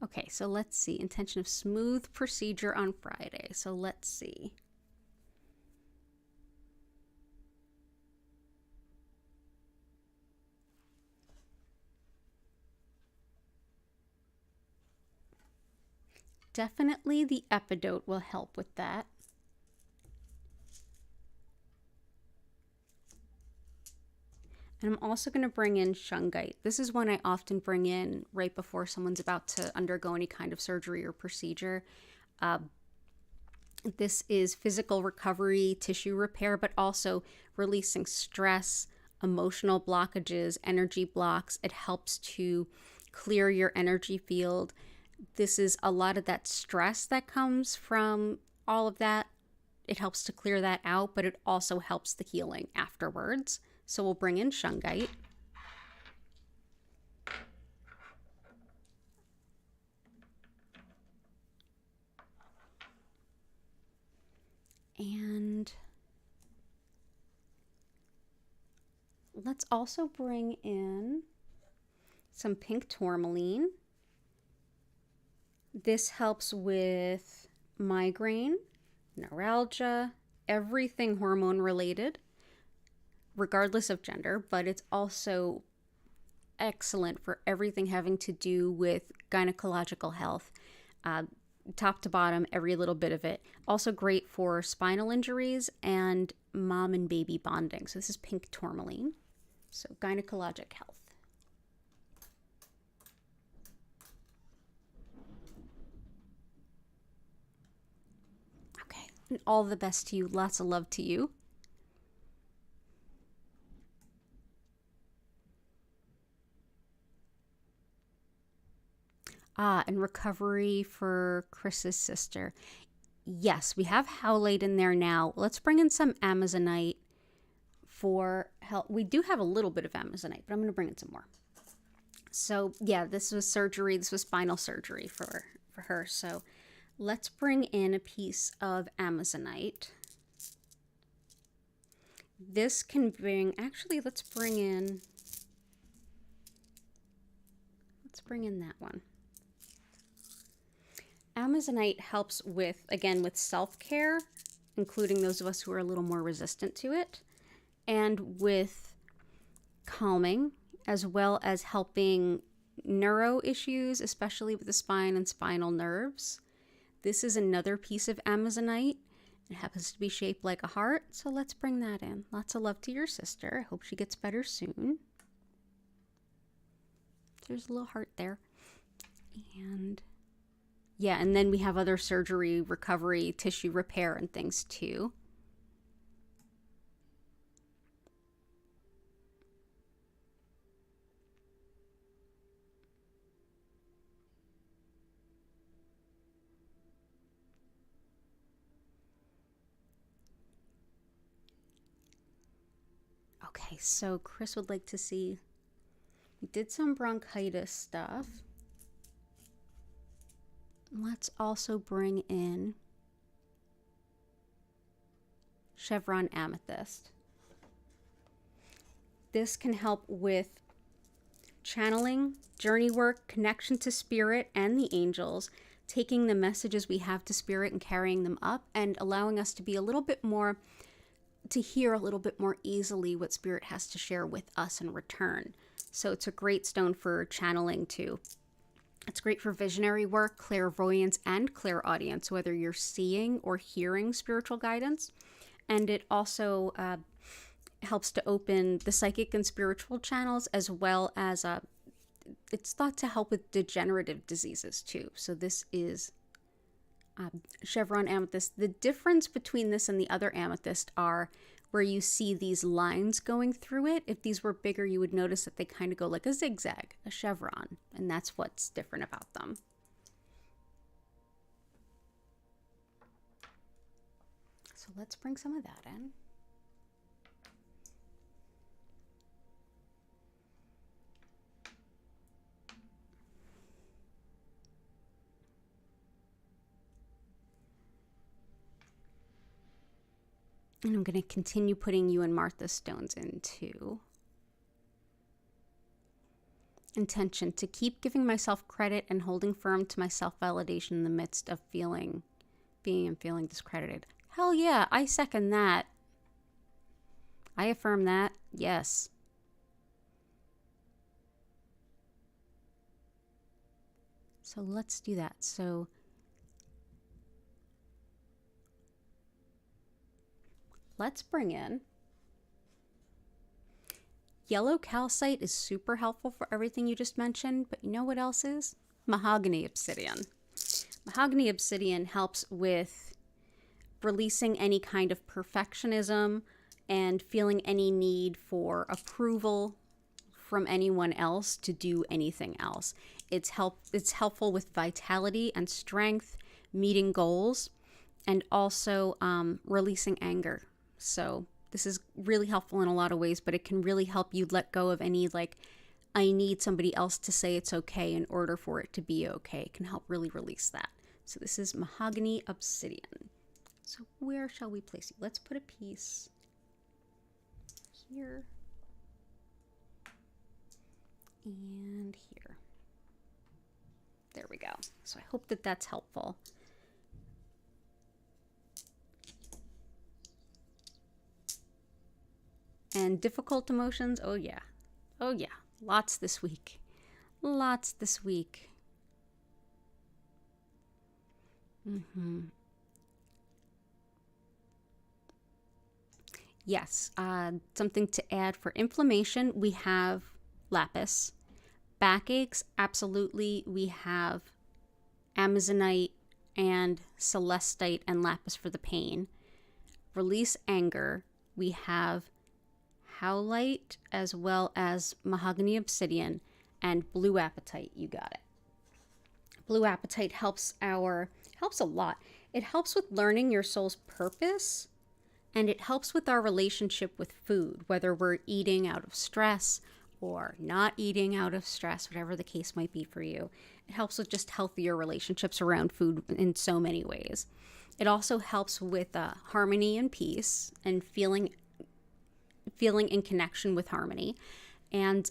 Okay, so let's see. Intention of smooth procedure on Friday. So let's see. Definitely the epidote will help with that. And I'm also going to bring in shungite. This is one I often bring in right before someone's about to undergo any kind of surgery or procedure. This is physical recovery, tissue repair, but also releasing stress, emotional blockages, energy blocks. It helps to clear your energy field. This is a lot of that stress that comes from all of that. It helps to clear that out, but it also helps the healing afterwards. So we'll bring in shungite. And let's also bring in some pink tourmaline. This helps with migraine, neuralgia, everything hormone related, regardless of gender, but it's also excellent for everything having to do with gynecological health. Top to bottom, every little bit of it. Also great for spinal injuries and mom and baby bonding. So this is pink tourmaline. So gynecologic health. Okay, and all the best to you. Lots of love to you. And recovery for Chris's sister. Yes, we have howlite in there now. Let's bring in some Amazonite for help. We do have a little bit of Amazonite, but I'm going to bring in some more. So yeah, this was surgery. This was spinal surgery for her. So let's bring in a piece of Amazonite. This can bring, actually, let's bring in that one. Amazonite helps with, again, with self-care, including those of us who are a little more resistant to it, and with calming, as well as helping neuro issues, especially with the spine and spinal nerves. This is another piece of Amazonite. It happens to be shaped like a heart, so let's bring that in. Lots of love to your sister. I hope she gets better soon. There's a little heart there. And yeah, and then we have other surgery, recovery, tissue repair, and things too. Okay, so Chris would like to see, we did some bronchitis stuff. Let's also bring in chevron amethyst. This can help with channeling, journey work, connection to spirit and the angels, taking the messages we have to spirit and carrying them up, and allowing us to be a little bit more, to hear a little bit more easily what spirit has to share with us in return. So it's a great stone for channeling too. It's great for visionary work, clairvoyance, and clairaudience, whether you're seeing or hearing spiritual guidance. And it also helps to open the psychic and spiritual channels, as well as it's thought to help with degenerative diseases too. So this is chevron amethyst. The difference between this and the other amethyst are where you see these lines going through it. If these were bigger, you would notice that they kind of go like a zigzag, a chevron, and that's what's different about them. So let's bring some of that in. And I'm going to continue putting you and Martha's stones in too. Intention, to keep giving myself credit and holding firm to my self-validation in the midst of being discredited. Hell yeah, I second that. I affirm that. Yes. So let's do that. So let's bring in yellow calcite. Is super helpful for everything you just mentioned, but you know what else is? Mahogany obsidian. Mahogany obsidian helps with releasing any kind of perfectionism and feeling any need for approval from anyone else to do anything else. It's helpful with vitality and strength, meeting goals, and also releasing anger. So this is really helpful in a lot of ways, but it can really help you let go of any like, I need somebody else to say it's okay in order for it to be okay. It can help really release that. So this is mahogany obsidian. So where shall we place you? Let's put a piece here. and here. There we go. So I hope that that's helpful. And difficult emotions, oh yeah. Oh yeah, lots this week. Lots this week. Yes, something to add for inflammation, we have lapis. Backaches, absolutely, we have amazonite and celestite and lapis for the pain. Release anger, we have howlite as well as mahogany obsidian and blue apatite. You got it. Blue apatite helps a lot. It helps with learning your soul's purpose, and it helps with our relationship with food, whether we're eating out of stress or not eating out of stress, whatever the case might be for you. It helps with just healthier relationships around food in so many ways. It also helps with harmony and peace and feeling in connection with harmony. And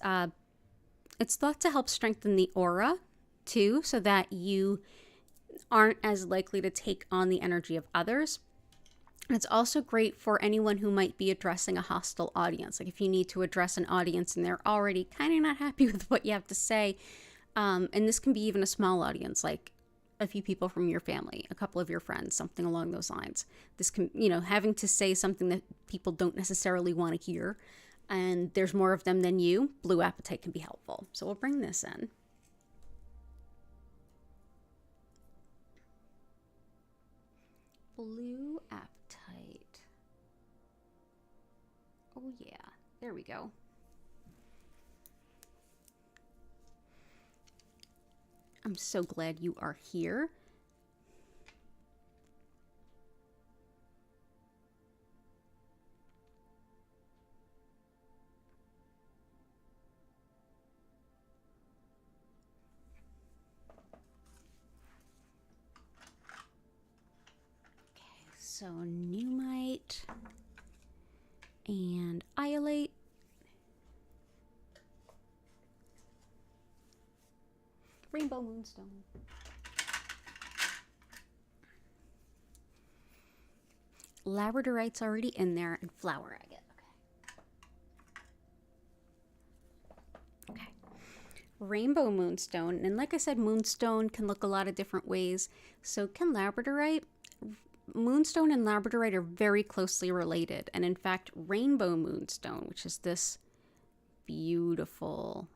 it's thought to help strengthen the aura too, so that you aren't as likely to take on the energy of others. It's also great for anyone who might be addressing a hostile audience. Like if you need to address an audience and they're already kind of not happy with what you have to say. And this can be even a small audience, like a few people from your family, a couple of your friends, something along those lines. This can, having to say something that people don't necessarily want to hear, and there's more of them than you, blue apatite can be helpful. So we'll bring this in. Blue apatite. Oh yeah, there we go. I'm so glad you are here. So Nuummite and iolite. Rainbow Moonstone. Labradorite's already in there, and flower agate. Okay. Rainbow Moonstone, and like I said, Moonstone can look a lot of different ways. So can Labradorite. Moonstone and Labradorite are very closely related, and in fact, Rainbow Moonstone, which is this beautiful,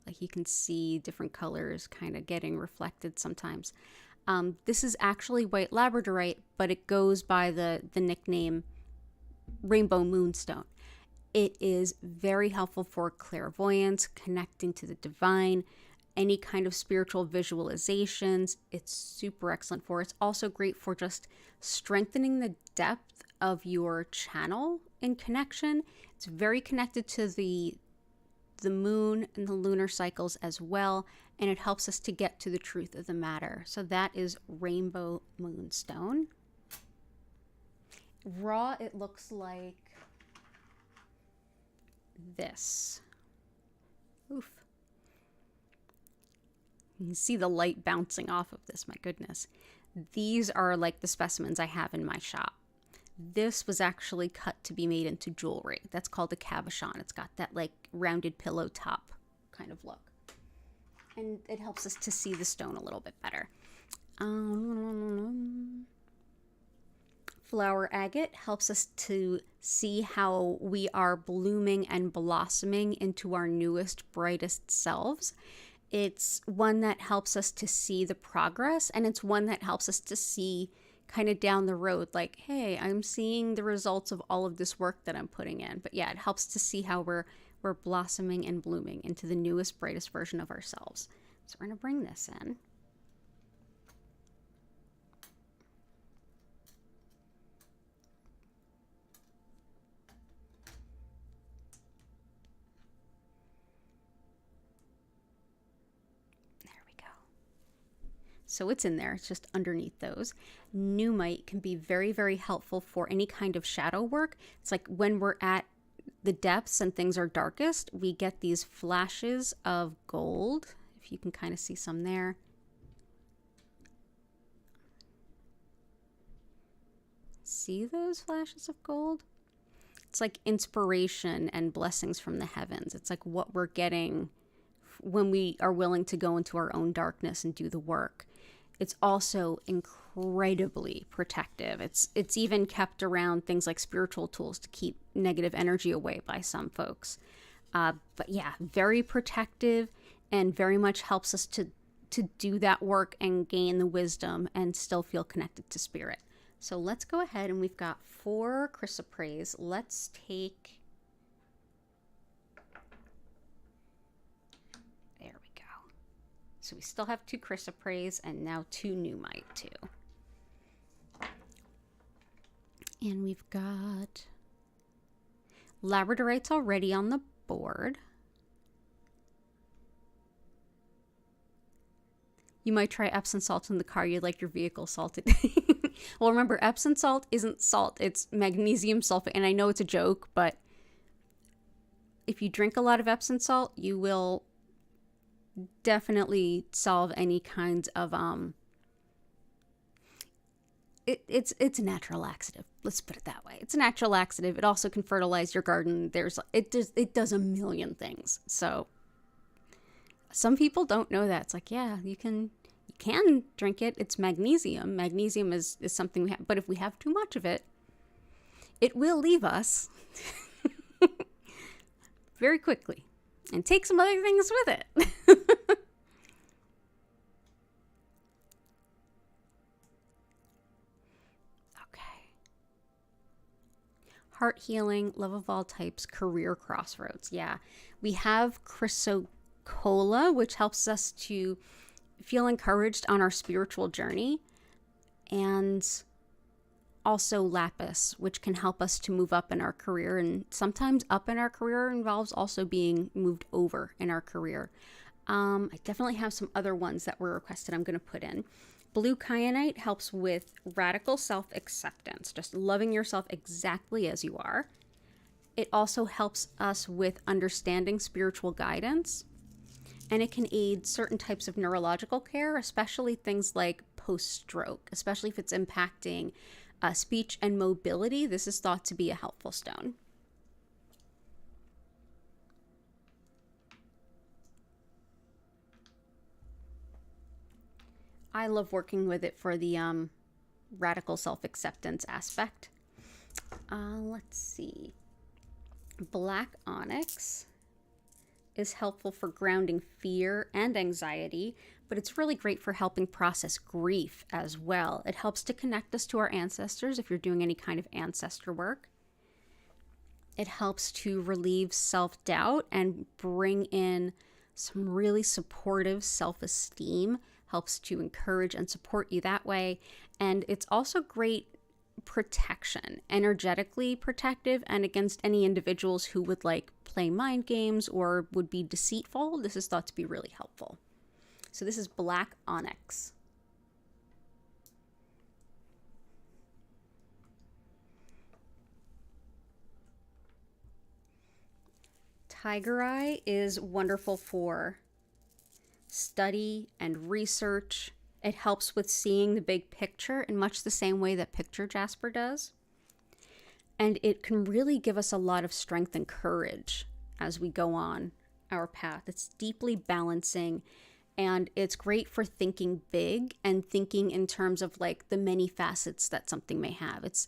like you can see different colors kind of getting reflected sometimes. This is actually white Labradorite, but it goes by the nickname Rainbow Moonstone. It is very helpful for clairvoyance, connecting to the divine, any kind of spiritual visualizations. It's super excellent for. It's also great for just strengthening the depth of your channel in connection. It's very connected to the moon and the lunar cycles as well, and it helps us to get to the truth of the matter. So that is Rainbow Moonstone. Raw, it looks like this. Oof. You can see the light bouncing off of this, my goodness. These are like the specimens I have in my shop. This was actually cut to be made into jewelry. That's called a cabochon. It's got that like rounded pillow top kind of look. And it helps us to see the stone a little bit better. Flower agate helps us to see how we are blooming and blossoming into our newest, brightest selves. It's one that helps us to see the progress, and it's one that helps us to see kind of down the road, like, hey, I'm seeing the results of all of this work that I'm putting in. But yeah, it helps to see how we're blossoming and blooming into the newest, brightest version of ourselves. So we're going to bring this in. So it's in there, it's just underneath those. Nuummite can be very, very helpful for any kind of shadow work. It's like when we're at the depths and things are darkest, we get these flashes of gold. If you can kind of see some there. See those flashes of gold? It's like inspiration and blessings from the heavens. It's like what we're getting when we are willing to go into our own darkness and do the work. It's also incredibly protective. It's even kept around things like spiritual tools to keep negative energy away by some folks. But yeah, very protective and very much helps us to do that work and gain the wisdom and still feel connected to spirit. So let's go ahead, and we've got 4 Chrysoprase. Let's take... There we go. So we still have 2 Chrysoprase and now 2 Nuummite too. And we've got Labradorites already on the board. You might try Epsom salt in the car. You'd like your vehicle salted. Well, remember, Epsom salt isn't salt. It's magnesium sulfate. And I know it's a joke, but if you drink a lot of Epsom salt, you will definitely solve any kinds of... It's a natural laxative. Let's put it that way. It's a natural laxative. It also can fertilize your garden. It does a million things. So some people don't know that. It's like, yeah, you can drink it. It's magnesium. Magnesium is something we have, but if we have too much of it, it will leave us very quickly and take some other things with it. Heart healing, love of all types, career crossroads. Yeah, we have Chrysocolla, which helps us to feel encouraged on our spiritual journey, and also lapis, which can help us to move up in our career. And sometimes up in our career involves also being moved over in our career. I definitely have some other ones that were requested I'm going to put in. Blue kyanite helps with radical self-acceptance, just loving yourself exactly as you are. It also helps us with understanding spiritual guidance, and it can aid certain types of neurological care, especially things like post-stroke, especially if it's impacting speech and mobility. This is thought to be a helpful stone. I love working with it for the radical self-acceptance aspect. Let's see. Black onyx is helpful for grounding fear and anxiety, but it's really great for helping process grief as well. It helps to connect us to our ancestors if you're doing any kind of ancestor work. It helps to relieve self-doubt and bring in some really supportive self-esteem, helps to encourage and support you that way. And it's also great protection, energetically protective, and against any individuals who would like play mind games or would be deceitful. This is thought to be really helpful. So this is black onyx. Tiger eye is wonderful for study and research. It helps with seeing the big picture in much the same way that picture jasper does. And it can really give us a lot of strength and courage as we go on our path. It's deeply balancing, and it's great for thinking big and thinking in terms of like the many facets that something may have. It's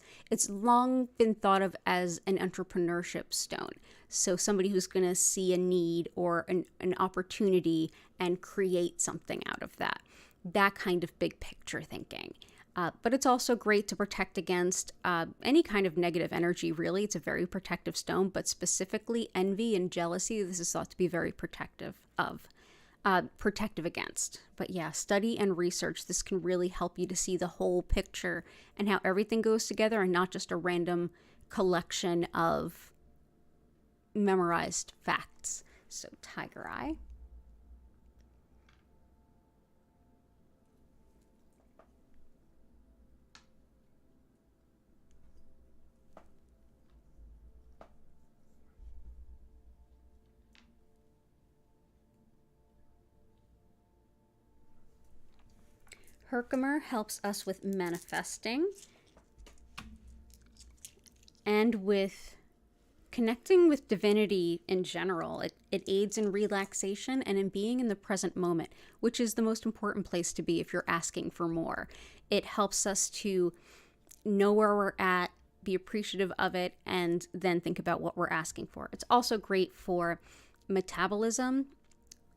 long been thought of as an entrepreneurship stone. So somebody who's going to see a need or an opportunity and create something out of that. That kind of big picture thinking. But it's also great to protect against any kind of negative energy, really. It's a very protective stone, but specifically envy and jealousy, this is thought to be very protective against. But yeah, study and research. This can really help you to see the whole picture and how everything goes together and not just a random collection of memorized facts. So tiger eye. Herkimer helps us with manifesting and with connecting with divinity in general. It aids in relaxation and in being in the present moment, which is the most important place to be if you're asking for more. It helps us to know where we're at, be appreciative of it, and then think about what we're asking for. It's also great for metabolism,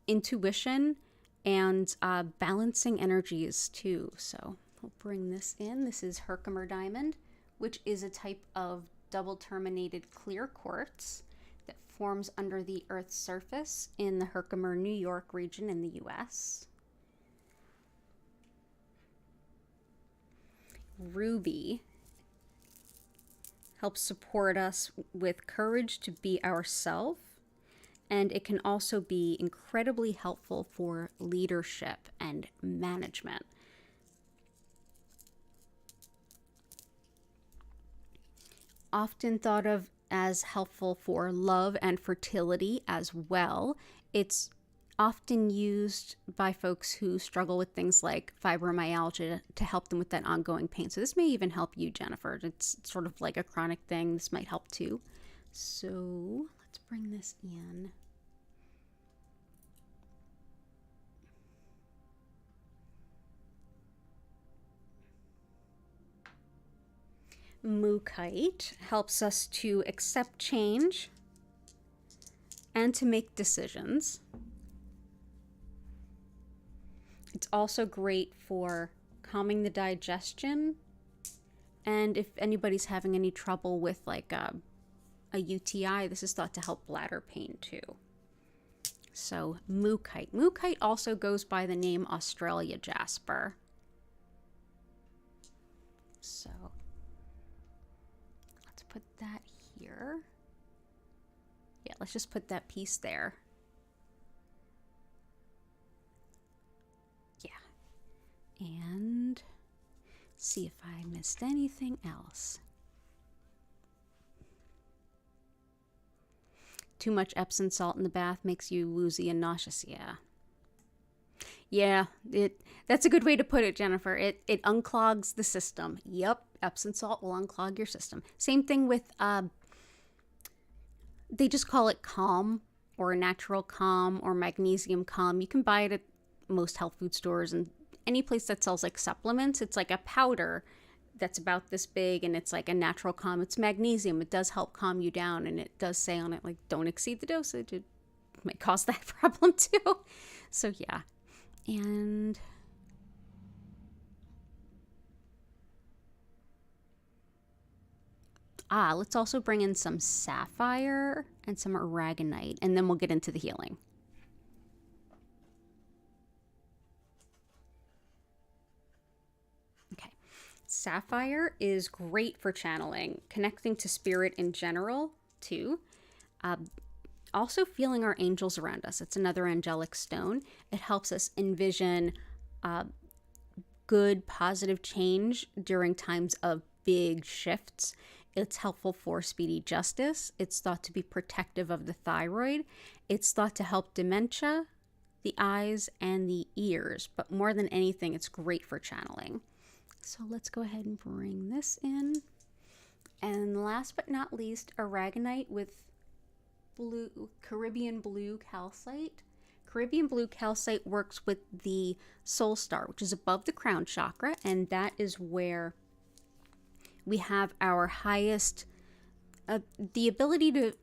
intuition, and balancing energies too. So we'll bring this in. This is Herkimer Diamond, which is a type of double terminated clear quartz that forms under the Earth's surface in the Herkimer, New York region in the US. Ruby helps support us with courage to be ourselves, and it can also be incredibly helpful for leadership and management. Often thought of as helpful for love and fertility as well. It's often used by folks who struggle with things like fibromyalgia to help them with that ongoing pain. So this may even help you, Jennifer. It's sort of like a chronic thing. This might help too. So let's bring this in. Moonstone helps us to accept change and to make decisions. It's also great for calming the digestion, and if anybody's having any trouble with like a UTI, this is thought to help bladder pain too. So Moonstone. Moonstone also goes by the name Australia jasper. So let's put that here. Yeah, let's just put that piece there. Yeah. And see if I missed anything else. Too much Epsom salt in the bath makes you woozy and nauseous. Yeah, that's a good way to put it, Jennifer. It unclogs the system. Yep, Epsom salt will unclog your system. Same thing with they just call it Calm or Natural Calm or Magnesium Calm. You can buy it at most health food stores and any place that sells like supplements. It's like a powder that's about this big, and it's like a natural calm. It's magnesium. It does help calm you down, and it does say on it like don't exceed the dosage. It might cause that problem too. So yeah. And let's also bring in some sapphire and some aragonite, and then we'll get into the healing. Okay. Sapphire is great for channeling, connecting to spirit in general too. Also feeling our angels around us. It's another angelic stone. It helps us envision good, positive change during times of big shifts. It's helpful for speedy justice. It's thought to be protective of the thyroid. It's thought to help dementia, the eyes, and the ears. But more than anything, it's great for channeling. So let's go ahead and bring this in. And last but not least, aragonite with Caribbean blue calcite. Caribbean blue calcite works with the soul star, which is above the crown chakra, and that is where we have our highest, the ability to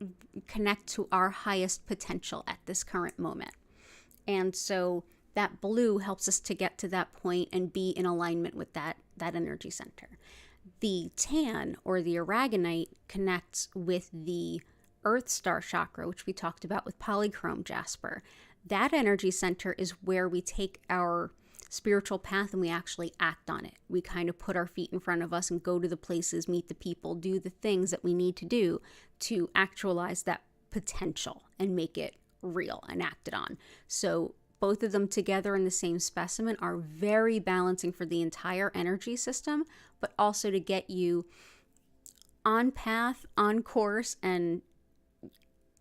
connect to our highest potential at this current moment. And so that blue helps us to get to that point and be in alignment with that energy center. The tan or the aragonite connects with the Earth Star chakra, which we talked about with polychrome jasper. That energy center is where we take our spiritual path and we actually act on it. We kind of put our feet in front of us and go to the places, meet the people, do the things that we need to do to actualize that potential and make it real and acted on. So both of them together in the same specimen are very balancing for the entire energy system, but also to get you on path, on course, and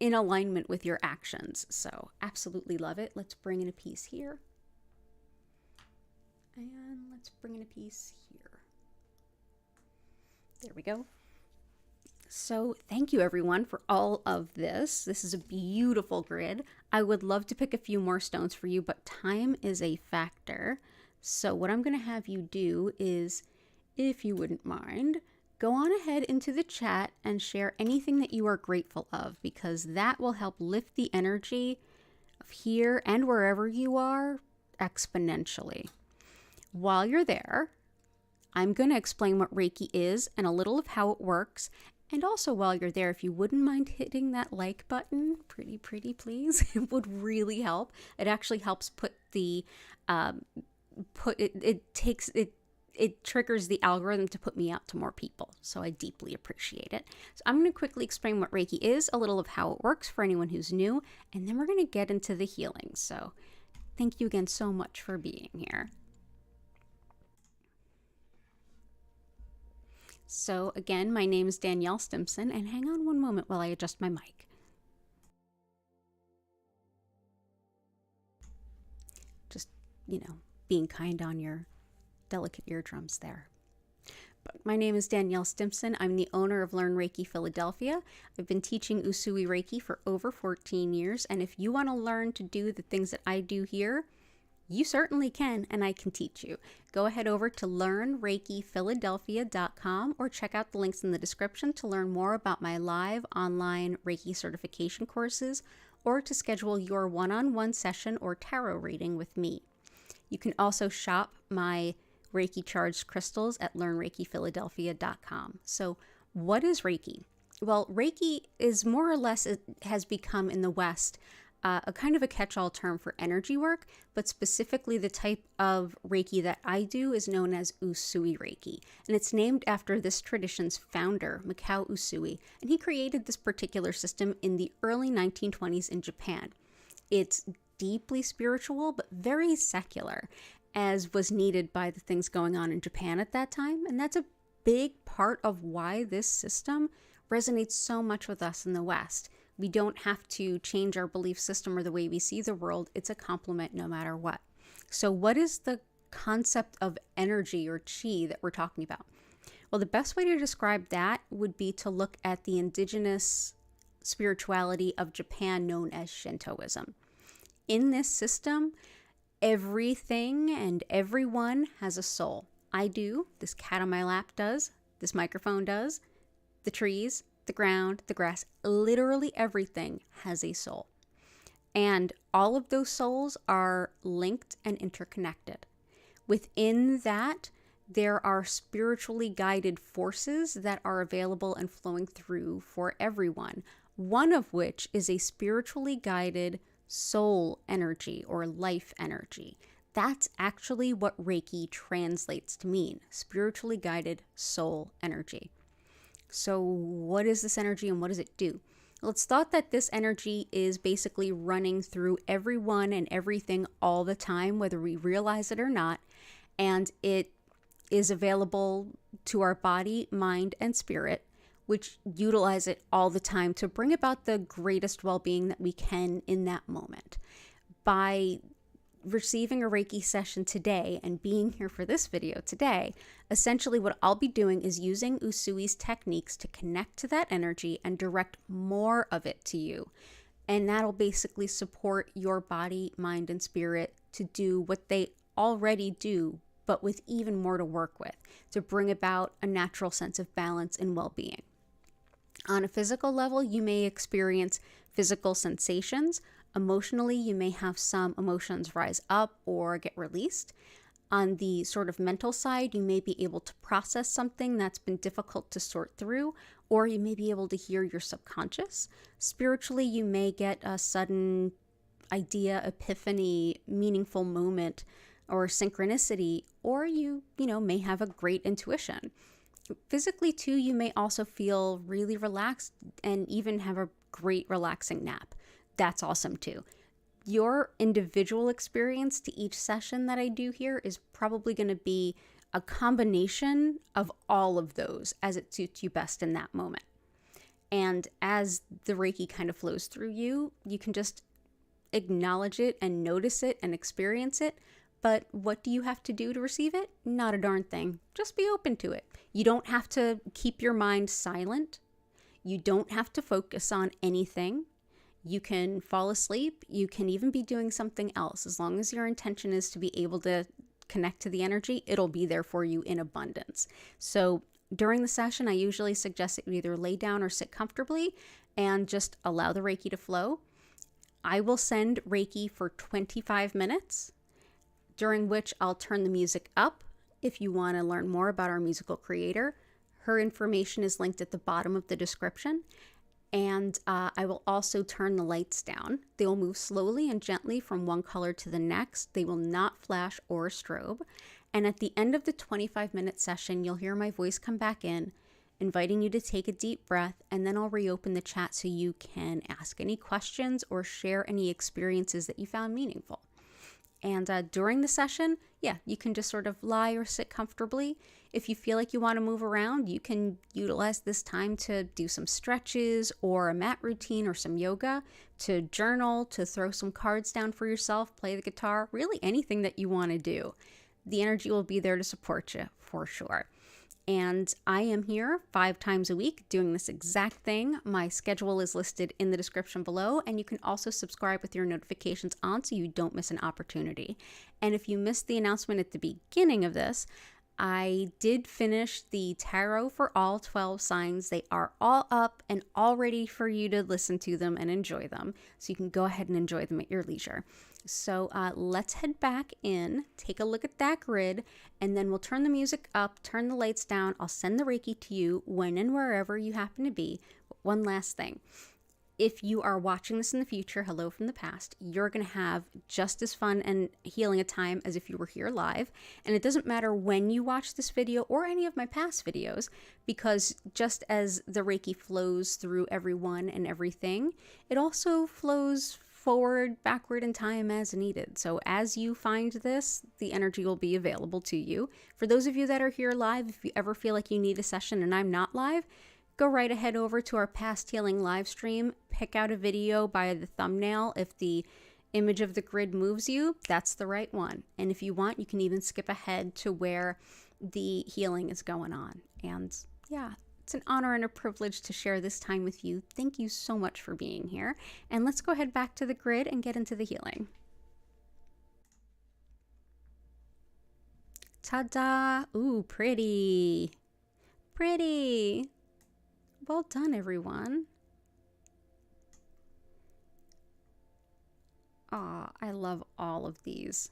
in alignment with your actions. So absolutely love it. Let's bring in a piece here. And let's bring in a piece here. There we go. So thank you everyone for all of this. This is a beautiful grid. I would love to pick a few more stones for you, but time is a factor. So what I'm going to have you do is, if you wouldn't mind, go on ahead into the chat and share anything that you are grateful of, because that will help lift the energy of here and wherever you are exponentially. While you're there, I'm going to explain what Reiki is and a little of how it works. And also while you're there, if you wouldn't mind hitting that like button, pretty please, it would really help. It actually helps put the, it triggers the algorithm to put me out to more people. So I deeply appreciate it. So I'm going to quickly explain what Reiki is, a little of how it works for anyone who's new, and then we're going to get into the healing. So thank you again so much for being here. So again, my name is Danielle Stimpson, and hang on one moment while I adjust my mic. Just, being kind on your delicate eardrums there. But my name is Danielle Stimpson. I'm the owner of Learn Reiki Philadelphia. I've been teaching Usui Reiki for over 14 years, and if you want to learn to do the things that I do here, you certainly can, and I can teach you. Go ahead over to learnreikiphiladelphia.com or check out the links in the description to learn more about my live online Reiki certification courses, or to schedule your one-on-one session or tarot reading with me. You can also shop my Reiki charged crystals at learnreikiphiladelphia.com. So what is Reiki? Well, Reiki is more or less, it has become in the West a kind of a catch-all term for energy work, but specifically the type of Reiki that I do is known as Usui Reiki. And it's named after this tradition's founder, Mikao Usui, and he created this particular system in the early 1920s in Japan. It's deeply spiritual, but very secular, as was needed by the things going on in Japan at that time. And that's a big part of why this system resonates so much with us in the West. We don't have to change our belief system or the way we see the world. It's a complement no matter what. So what is the concept of energy or chi that we're talking about? Well, the best way to describe that would be to look at the indigenous spirituality of Japan known as Shintoism. In this system, everything and everyone has a soul. I do, this cat on my lap does, this microphone does, the trees, the ground, the grass, literally everything has a soul. And all of those souls are linked and interconnected. Within that, there are spiritually guided forces that are available and flowing through for everyone, one of which is a spiritually guided soul energy or life energy. That's actually what Reiki translates to mean, spiritually guided soul energy. So what is this energy and what does it do? Well, it's thought that this energy is basically running through everyone and everything all the time, whether we realize it or not, and it is available to our body, mind, and spirit, which utilize it all the time to bring about the greatest well-being that we can in that moment. By receiving a Reiki session today and being here for this video today, essentially what I'll be doing is using Usui's techniques to connect to that energy and direct more of it to you. And that'll basically support your body, mind, and spirit to do what they already do, but with even more to work with, to bring about a natural sense of balance and well-being. On a physical level, you may experience physical sensations. Emotionally, you may have some emotions rise up or get released. On the sort of mental side, you may be able to process something that's been difficult to sort through, or you may be able to hear your subconscious. Spiritually, you may get a sudden idea, epiphany, meaningful moment, or synchronicity, or you may have a great intuition. Physically, too, you may also feel really relaxed and even have a great relaxing nap. That's awesome too. Your individual experience to each session that I do here is probably going to be a combination of all of those as it suits you best in that moment. And as the Reiki kind of flows through you, you can just acknowledge it and notice it and experience it, But what do you have to do to receive it? Not a darn thing. Just be open to it. You don't have to keep your mind silent. You don't have to focus on anything. You can fall asleep. You can even be doing something else. As long as your intention is to be able to connect to the energy, it'll be there for you in abundance. So during the session, I usually suggest that you either lay down or sit comfortably and just allow the Reiki to flow. I will send Reiki for 25 minutes, during which I'll turn the music up. If you want to learn more about our musical creator, her information is linked at the bottom of the description. And I will also turn the lights down. They will move slowly and gently from one color to the next. They will not flash or strobe. And at the end of the 25-minute session, you'll hear my voice come back in, inviting you to take a deep breath, and then I'll reopen the chat so you can ask any questions or share any experiences that you found meaningful. And during the session, you can just sort of lie or sit comfortably. If you feel like you want to move around, you can utilize this time to do some stretches or a mat routine or some yoga, to journal, to throw some cards down for yourself, play the guitar, really anything that you want to do. The energy will be there to support you for sure. And I am here 5 times a week doing this exact thing. My schedule is listed in the description below, and you can also subscribe with your notifications on so you don't miss an opportunity. And if you missed the announcement at the beginning of this, I did finish the tarot for all 12 signs. They are all up and all ready for you to listen to them and enjoy them. So you can go ahead and enjoy them at your leisure. So let's head back in, take a look at that grid, and then we'll turn the music up, turn the lights down. I'll send the Reiki to you when and wherever you happen to be. One last thing. If you are watching this in the future, hello from the past, you're going to have just as fun and healing a time as if you were here live. And it doesn't matter when you watch this video or any of my past videos, because just as the Reiki flows through everyone and everything, it also flows forward, backward in time as needed. So as you find this, the energy will be available to you. For those of you that are here live, if you ever feel like you need a session and I'm not live, go right ahead over to our past healing live stream, pick out a video by the thumbnail. If the image of the grid moves you, that's the right one. And if you want, you can even skip ahead to where the healing is going on. And it's an honor and a privilege to share this time with you. Thank you so much for being here. And let's go ahead back to the grid and get into the healing. Ta-da! Ooh, pretty. Pretty. Well done, everyone. Aw, I love all of these.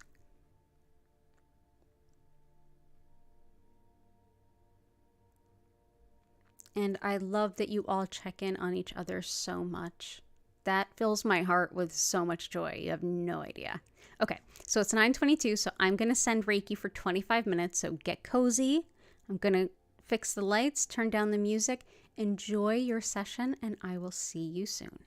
And I love that you all check in on each other so much. That fills my heart with so much joy. You have no idea. Okay, so it's 9:22, so I'm going to send Reiki for 25 minutes, so get cozy. I'm going to fix the lights, turn down the music. Enjoy your session, and I will see you soon.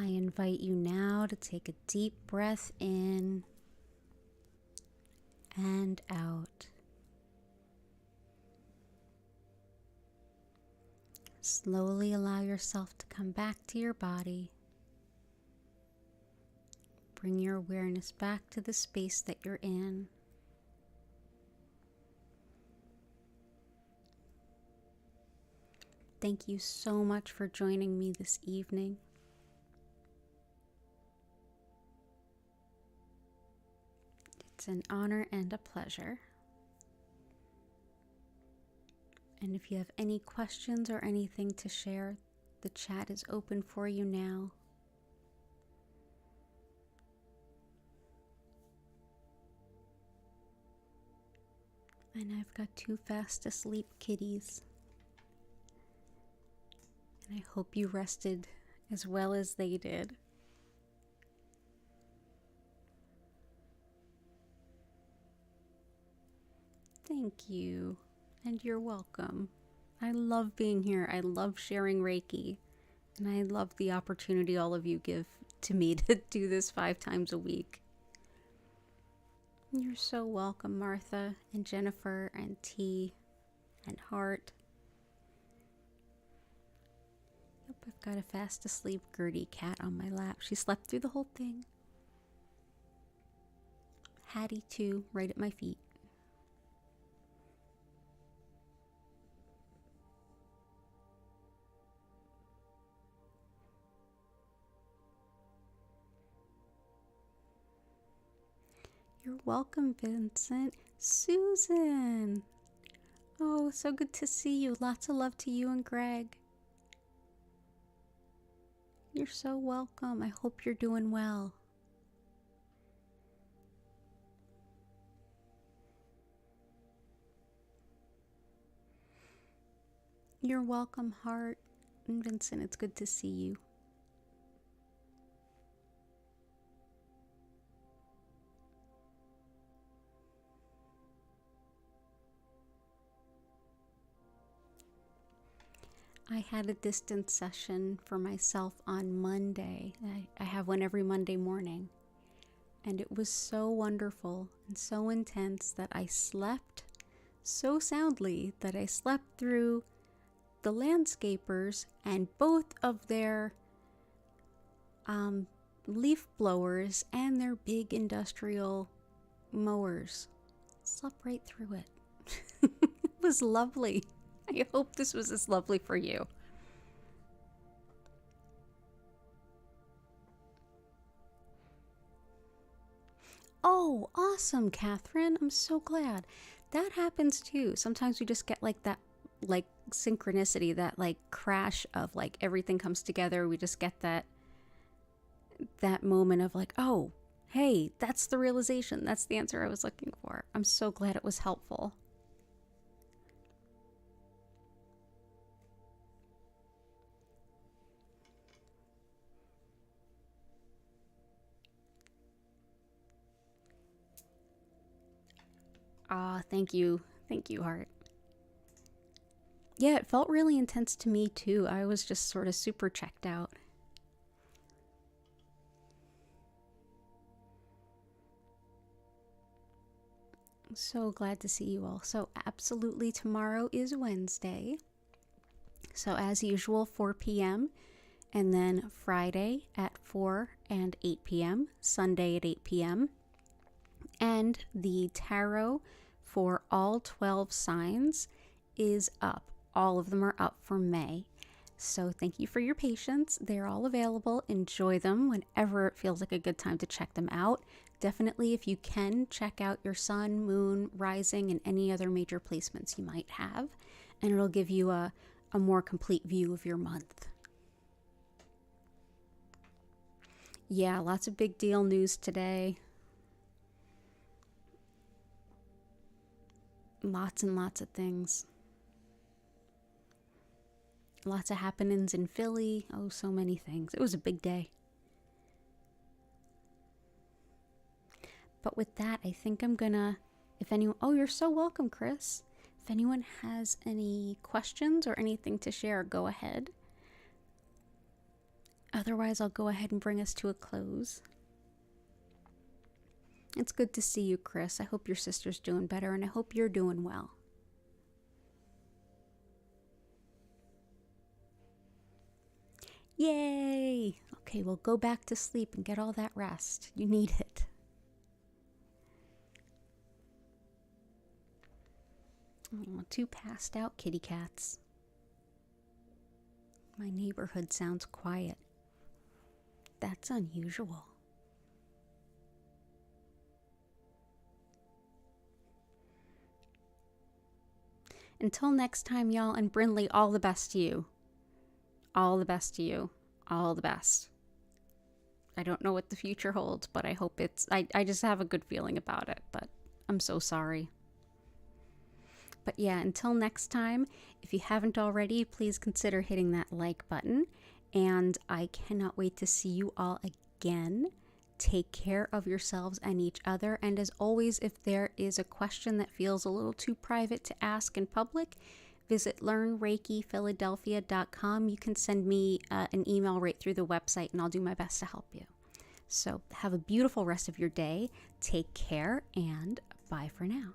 I invite you now to take a deep breath in and out. Slowly allow yourself to come back to your body. Bring your awareness back to the space that you're in. Thank you so much for joining me this evening. It's an honor and a pleasure. And if you have any questions or anything to share, the chat is open for you now. And I've got 2 fast asleep kitties. And I hope you rested as well as they did. Thank you, and you're welcome. I love being here. I love sharing Reiki, and I love the opportunity all of you give to me to do this 5 times a week. You're so welcome, Martha and Jennifer and T and Hart. Yep, I've got a fast asleep Gertie cat on my lap. She slept through the whole thing. Hattie too, right at my feet. You're welcome, Vincent. Susan! Oh, so good to see you. Lots of love to you and Greg. You're so welcome. I hope you're doing well. You're welcome, Hart and Vincent. It's good to see you. I had a distance session for myself on Monday. I have one every Monday morning. And it was so wonderful and so intense that I slept so soundly that I slept through the landscapers and both of their leaf blowers and their big industrial mowers. Slept right through it. It was lovely. I hope this was as lovely for you. Oh, awesome, Catherine. I'm so glad. That happens too. Sometimes we just get like that, like synchronicity, that like crash of like everything comes together. We just get that moment of like, oh, hey, that's the realization. That's the answer I was looking for. I'm so glad it was helpful. Thank you. Thank you, Hart. Yeah, it felt really intense to me too. I was just sort of super checked out. I'm so glad to see you all. So absolutely tomorrow is Wednesday. So as usual, 4 p.m. and then Friday at 4 and 8 p.m., Sunday at 8 p.m. And the tarot for all 12 signs is up. All of them are up for May. So thank you for your patience. They're all available. Enjoy them whenever it feels like a good time to check them out. Definitely, if you can, check out your sun, moon, rising, and any other major placements you might have. And it'll give you a more complete view of your month. Yeah, lots of big deal news today. Lots and lots of things. Lots of happenings in Philly. Oh, so many things. It was a big day. But with that, I think I'm gonna, if anyone, oh, you're so welcome, Chris. If anyone has any questions or anything to share, go ahead. Otherwise, I'll go ahead and bring us to a close. It's good to see you, Chris. I hope your sister's doing better, and I hope you're doing well. Yay! Okay, well, go back to sleep and get all that rest. You need it. Oh, two passed out kitty cats. My neighborhood sounds quiet. That's unusual. Until next time, y'all, and Brindley, all the best to you. All the best to you. All the best. I don't know what the future holds, but I hope I just have a good feeling about it, but I'm so sorry. But yeah, until next time, if you haven't already, please consider hitting that like button. And I cannot wait to see you all again. Take care of yourselves and each other. And as always, if there is a question that feels a little too private to ask in public, visit learnreikiphiladelphia.com. You can send me an email right through the website, and I'll do my best to help you. So have a beautiful rest of your day. Take care, and bye for now.